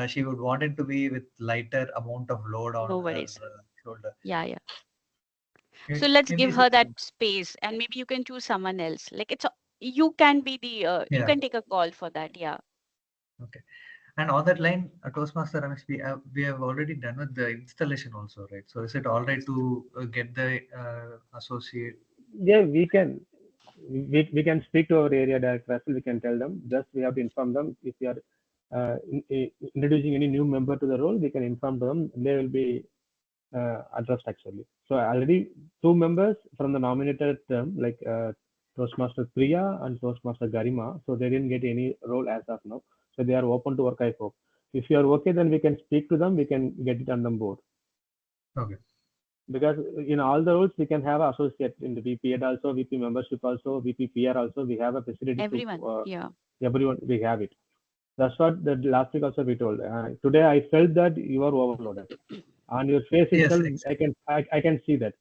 she would want it to be with lighter amount of load on No her worries. shoulder. Yeah. So let's Maybe give her that space and maybe you can choose someone else. Like you can be the, you yeah. can take a call for that. Yeah. Okay. And on that line, Toastmaster Ramesh, we have already done with the installation also, right? So is it all right to get the associate? Yeah, we can speak to our area director as well. We can tell them. Just we have to inform them if we are introducing any new member to the role. We can inform them. They will be addressed actually. So already two members from the nominated term, like Toastmaster Priya and Toastmaster Garima. So they didn't get any role as of now. So they are open to work, I hope. If you are okay, then we can speak to them. We can get it on the board. Okay. Because in all the roles we can have associate in the VP and also VP membership also VP PR also we have a facility Everyone, to yeah. everyone we have it. That's what the last week also we told. Today I felt that you are overloaded. On your face Yes, itself, exactly. I can see that.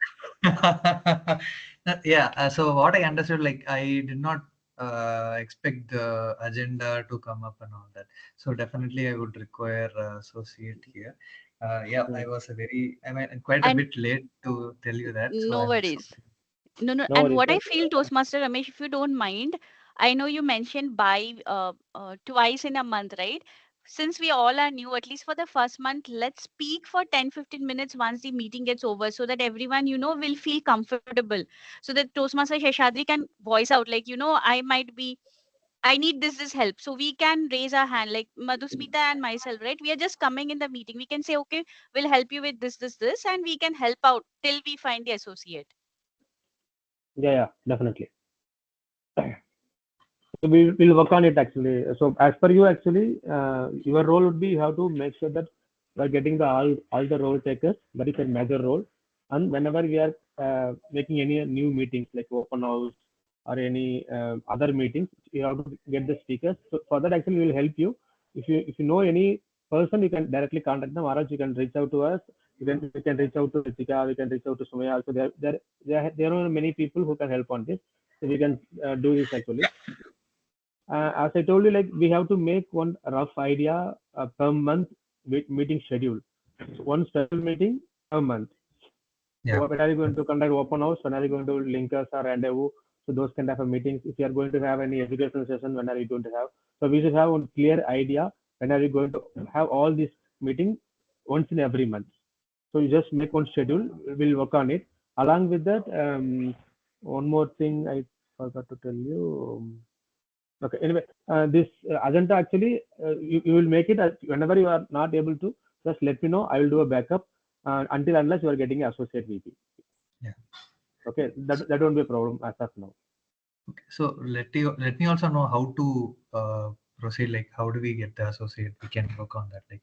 Yeah. So what I understood, like I did not expect the agenda to come up and all that. So definitely I would require associate here. Yeah, I was quite a And bit late to tell you that. So no I'm worries. No, no. No And worries. what I feel, Toastmaster Ramesh, if you don't mind, I know you mentioned by twice in a month, right? Since we all are new, at least for the first month, let's speak for 10-15 minutes once the meeting gets over so that everyone, will feel comfortable. So that Toastmaster Sheshadri can voice out, like, I need this help. So we can raise our hand, like Madhusmita and myself, right? We are just coming in the meeting. We can say, okay, we'll help you with this, and we can help out till we find the associate. Yeah, definitely. So we'll work on it actually. So as per you actually, your role would be you have to make sure that we are getting all the role takers. That is a major role. And whenever we are making any new meetings like open house or any other meetings, you have to get the speakers. So for that actually we will help you. If you know any person, you can directly contact them, or else you can reach out to us. You can reach out to Ritika, we can reach out to Sumaya. Also there are many people who can help on this. So we can do this actually. As I told you, like we have to make one rough idea per month meeting schedule. So one special meeting per month. Yeah. So when are you going to conduct open house? When are you going to link us or rendezvous? So those kind of meetings. If you are going to have any educational session, when are you going to have? So we should have one clear idea. When are you going to have all these meetings once in every month? So you just make one schedule. We'll work on it. Along with that, one more thing I forgot to tell you. Okay. Anyway, this agenda actually, you will make it whenever you are not able to. Just let me know. I will do a backup until unless you are getting associate VP. Yeah. Okay. That won't be a problem as of now. Okay. So let me also know how to proceed. Like how do we get the associate? We can work on that. Like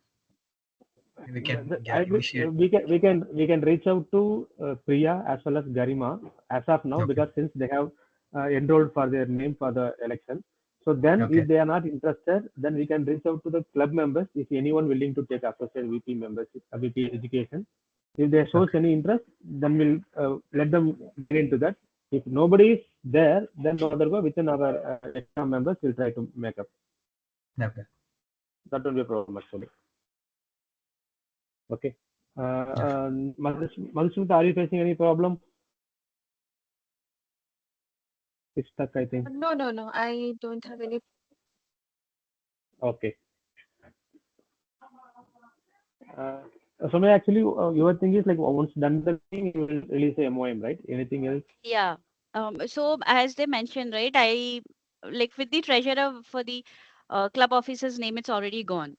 we can initiate. We can reach out to Priya as well as Garima as of now, Okay. because since they have enrolled for their name for the election. So then Okay. if they are not interested, then we can reach out to the club members if anyone willing to take associate VP membership, VP education. If they shows any interest, then we'll let them get into that. If nobody is there, then no other go within our extra members will try to make up. Okay. That won't be a problem actually. Okay. Madhusmita, are you facing any problem? It's stuck, I think. No, I don't have any. Okay. Somaya, actually, your thing is like once done the thing, you will release a MOM, right? Anything else? Yeah. So as they mentioned, right, I like with the treasurer for the club officer's name, it's already gone.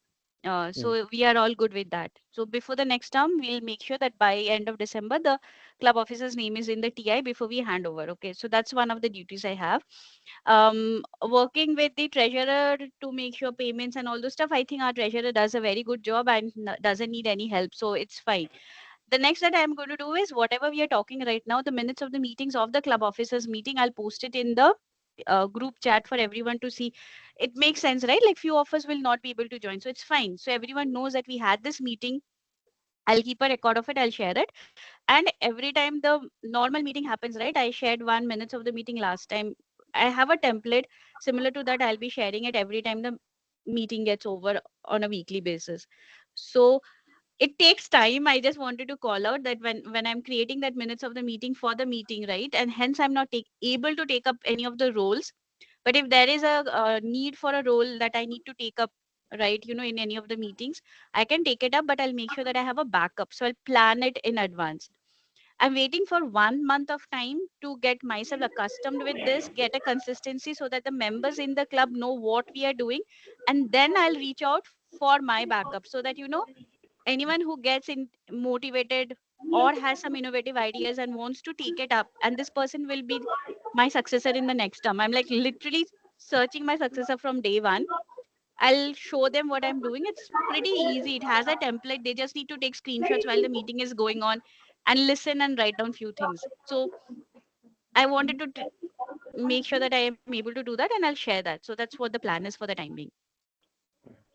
So we are all good with that. So before the next term, we'll make sure that by end of December, the club officer's name is in the TI before we hand over. Okay. So that's one of the duties I have. Working with the treasurer to make sure payments and all those stuff, I think our treasurer does a very good job and doesn't need any help. So it's fine. The next that I'm going to do is whatever we are talking right now, the minutes of the meetings of the club officers meeting, I'll post it in the group chat for everyone to see. It makes sense, right? Like few of us will not be able to join. So it's fine. So everyone knows that we had this meeting. I'll keep a record of it. I'll share it. And every time the normal meeting happens, right? I shared 1 minute of the meeting last time. I have a template similar to that. I'll be sharing it every time the meeting gets over on a weekly basis. So it takes time. I just wanted to call out that when I'm creating that minutes of the meeting for the meeting, right, and hence I'm not able to take up any of the roles. But if there is a need for a role that I need to take up, right, in any of the meetings, I can take it up, but I'll make sure that I have a backup, so I'll plan it in advance. I'm waiting for 1 month of time to get myself accustomed with this, get a consistency so that the members in the club know what we are doing, and then I'll reach out for my backup so that anyone who gets motivated or has some innovative ideas and wants to take it up, and this person will be my successor in the next term. I'm like literally searching my successor from day one, I'll show them what I'm doing. It's pretty easy. It has a template. They just need to take screenshots while the meeting is going on and listen and write down few things. So I wanted to make sure that I am able to do that, and I'll share that. So that's what the plan is for the time being.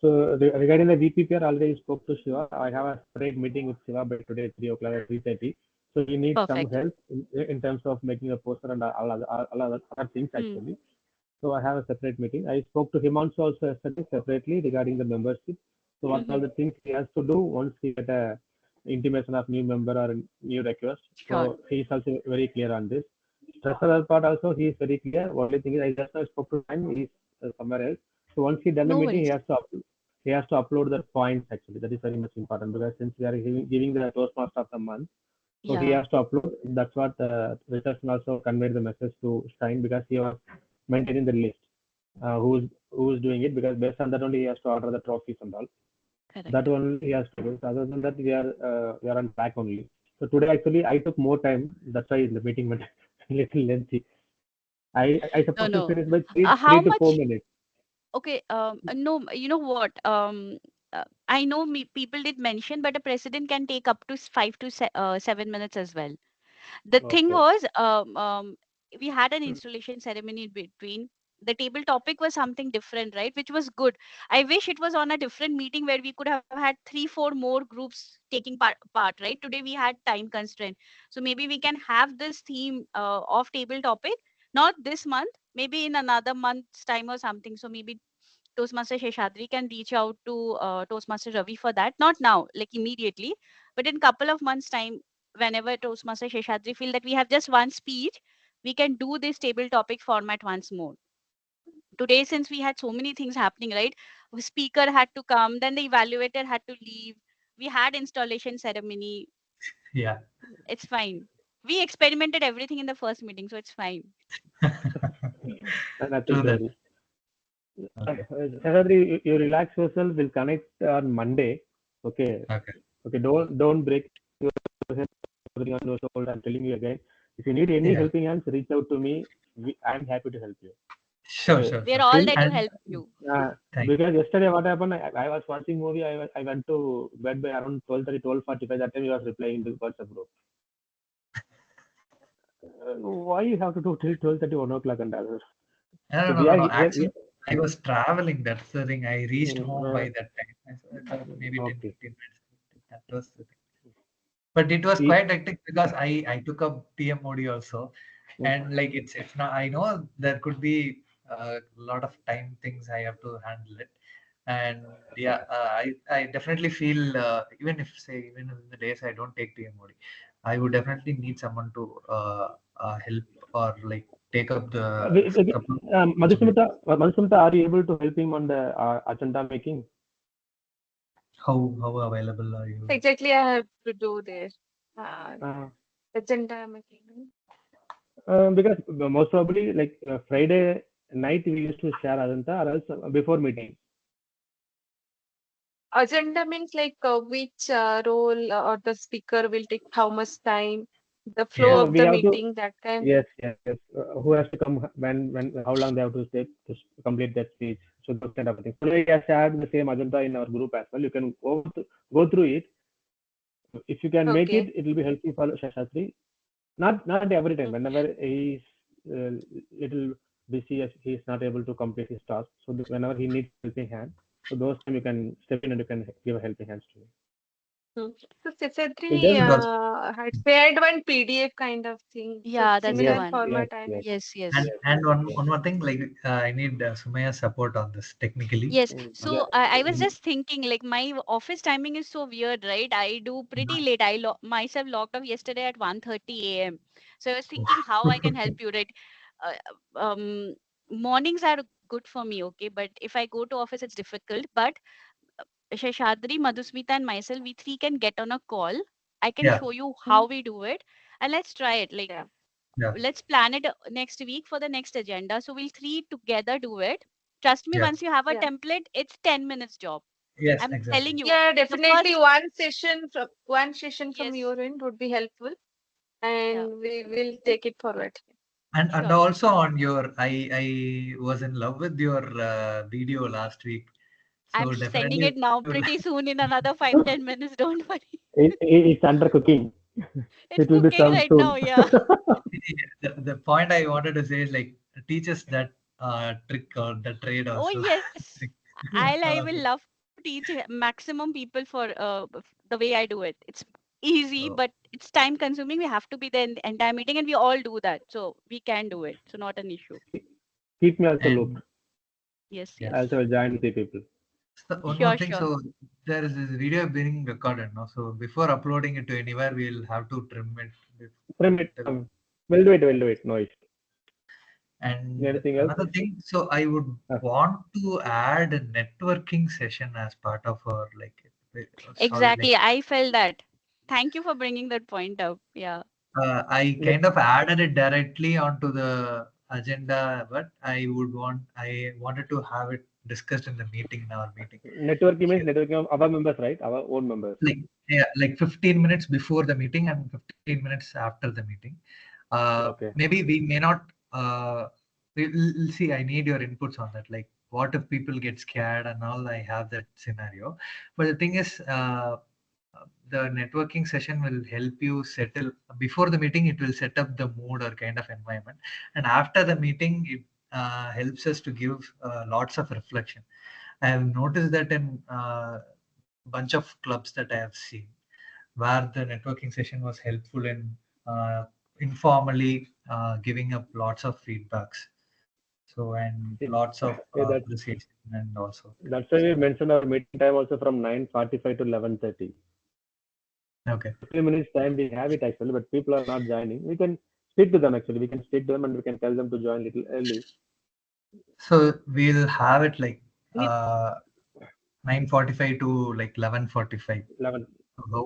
So regarding the VPPR, already spoke to Shiva. I have a separate meeting with Shiva by today, 3 o'clock at 3:30. So he needs some Perfect. help in terms of making a poster and all other things actually. So I have a separate meeting. I spoke to him also yesterday separately regarding the membership. So what are the things he has to do once he get a intimation of new member or new request. Sure. So he is also very clear on this. Structural part also he is very clear. Only thing is I just now spoke to him. He is somewhere else. So once he done the No meeting, worries. he has to upload the points actually. That is very much important because since we are giving the Toastmaster of the month, so he Yeah. has to upload. That's what reception also conveyed the message to Stein because he was maintaining the list. Who's doing it because based on that only he has to order the trophies and all. Correct. That only he has to do. So other than that, we are on track only. So today actually I took more time. That's why the meeting went a little lengthy. I No, supposed to no. finish by How 3 to 4 much? minutes. Okay. No, you know what? I know people did mention, but a president can take up to 5 to 7 minutes as well. The thing Okay. was, we had an installation ceremony in between. The table topic was something different, right? Which was good. I wish it was on a different meeting where we could have had 3, 4 more groups taking part, right? Today we had time constraint. So maybe we can have this theme of table topic, not this month, maybe in another month's time or something. So maybe Toastmaster Sheshadri can reach out to Toastmaster Ravi for that. Not now, like immediately, but in couple of months' time, whenever Toastmaster Sheshadri feel that we have just one speech, we can do this table topic format once more. Today, since we had so many things happening, right? The speaker had to come, then the evaluator had to leave. We had installation ceremony. Yeah. It's fine. We experimented everything in the first meeting, so it's fine. Nothing True to that. worry. Okay. Shashadri, you relax yourself. We'll connect on Monday. Okay. Okay. Okay. Don't break yourself on your shoulder. I'm telling you again. If you need any Yeah. helping hands, reach out to me. I'm happy to help you. Sure, Okay. sure, We're sure. all Still, there to And help you. thank because yesterday what happened, I was watching movie. I went to bed by around 12:30, 12:45. That time he was replying to WhatsApp group. Why you have to do till 12:30, 1 o'clock and others? No, So no, no, no. we Actually, I was traveling. That's the thing. I reached home by uh, that time. I thought maybe 10, okay. 15 minutes. That was the thing. But it was See, quite hectic because I took up PMOD also, and like it's not. I know there could be a lot of time things I have to handle it, and yeah, I definitely feel even if say even in the days I don't take PMOD, I would definitely need someone to help or like take up the couple of responsibilities. Madhusmita, are you able to help him on the agenda making? How available are you? Exactly, I have to do this. Uh, Agenda making. because most probably like Friday night we used to share agenda or else before meeting. Agenda means like which role or the speaker will take how much time, the flow Yeah. of We the have to meeting, that kind. yes. Who has to come when how long they have to take to complete that speech. So those kind of things. So we have shared the same agenda in our group as well. You can go through it. If you can make Okay. it, it will be helpful for Shashastri. Not every time. Whenever he is little busy, he is not able to complete his task. So whenever he needs helping hand, so those time you can step in and you can give a helping hands to him. So It Sisatri just Because had shared one PDF kind of thing. So Yeah, that's the yes, similar one. yes, format I yes, need. Yes, yes. and one yes. one more thing like I need Sumaya's support on this technically. Yes. Yeah. So I was just thinking, like my office timing is so weird, right? I do pretty late. I myself logged off yesterday at 1:30 a.m. So I was thinking how I can help you, right? Mornings are good for me, okay, but if I go to office, it's difficult. But Sheshadri, Madhusmita, and myself, we three can get on a call. I can Yeah, show you how we do it, and let's try it. Like Yeah. yeah, let's plan it next week for the next agenda. So we'll three together do it. Trust me, yeah. once you have a Yeah. template, it's 10 minutes job. Yes, I'm exactly. telling you, Yeah, the definitely first, one session from yes, your end would be helpful, yeah, and we will take it forward. And sure. also on your I was in love with your video last week. I'm So sending definitely it now we'll pretty soon in another 5-10 minutes. Don't worry. It's under cooking. It's It will be cooking served right now. soon. Yeah. the point I wanted to say is like teach us that trick or the trade Oh, also. yes. I will Okay. love to teach maximum people for the way I do it. It's easy, Oh, but it's time consuming. We have to be there in the entire meeting, and we all do that. So we can do it. So not an issue. Keep me also loop. and Yes, yes. I yes. also will join with the people. So one more Sure, thing. sure. So there is this video being recorded now. So before uploading it to anywhere, we'll have to trim it. From it, Till, we'll do it. We'll do it. No issue. and Anything else? another thing. So I would want to add a networking session as part of our like solid like Exactly. I felt that. Thank you for bringing that point up. Yeah. I kind of added it directly onto the agenda, but I wanted to have it discussed in the meeting in our meeting. Networking means networking of our members, right? Our own members. Like yeah, like 15 minutes before the meeting and 15 minutes after the meeting. Okay. Maybe we may not. We'll see. I need your inputs on that. Like, what if people get scared and all? I have that scenario, but the thing is, the networking session will help you settle before the meeting. It will set up the mood or kind of environment, and after the meeting, it helps us to give lots of reflection. I have noticed that in bunch of clubs that I have seen, where the networking session was helpful in informally giving up lots of feedbacks. So and lots of appreciation and also. That's why we mentioned our meeting time also from 9:45 to 11:30. Okay. 15 minutes time we have it actually, but people are not joining. We can speak to them actually. We can speak to them and we can tell them to join little early. So we'll have it like 9:45 to like 11:45. 11. How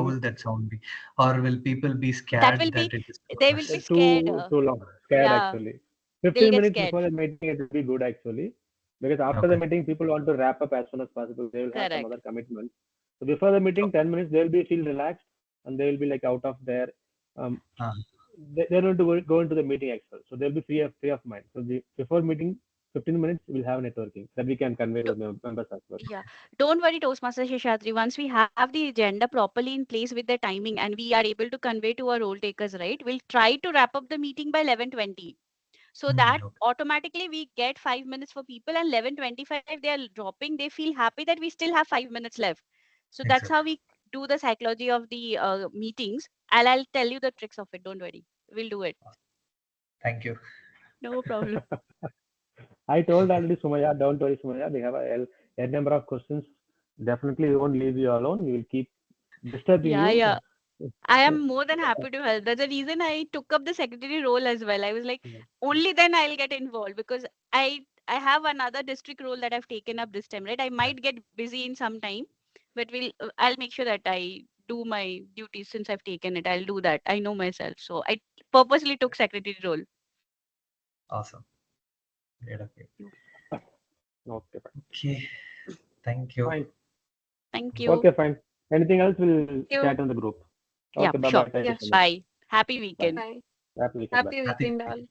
will that sound be? Or will people be That will scared be, that it is too they will be much? scared. Too long. Scared Yeah. actually. They'll 15 get minutes scared. before the meeting it will be good actually. Because after the Okay. meeting people want to wrap up as soon as possible. They will have some Correct. other commitments. So before the meeting, 10 minutes they will be feel relaxed and they will be like out of their they're going to go into the meeting actually. So they'll be free of mind. So before meeting 15 minutes we'll have networking that we can convey to the members as well. Yeah. Don't worry, Toastmaster Sheshadri. Once we have the agenda properly in place with the timing and we are able to convey to our role takers, right? We'll try to wrap up the meeting by 11:20. So that automatically we get 5 minutes for people, and 11:25 they are dropping. They feel happy that we still have 5 minutes left. So that's how we do the psychology of the meetings. I'll tell you the tricks of it. Don't worry. We'll do it. Thank you. No problem. I told already Sumaya, don't worry Sumaya, we have a number of questions. Definitely we won't leave you alone. We will keep disturbing Yeah, you. yeah. I am more than happy to help. That's the reason I took up the secretary role as well. I was like, only then I'll get involved because I have another district role that I've taken up this time, right? I might get busy in some time, but I'll make sure that I do my duties since I've taken it. I'll do that. I know myself. So I purposely took secretary role. Awesome. Great of you. Okay. Okay. Thank you. Fine. Thank you. Okay, fine. Anything else we'll chat in the group. Yeah, Okay, bye sure. bye. Thank you so much. Bye. Happy weekend. Happy weekend. Bye. Happy weekend all.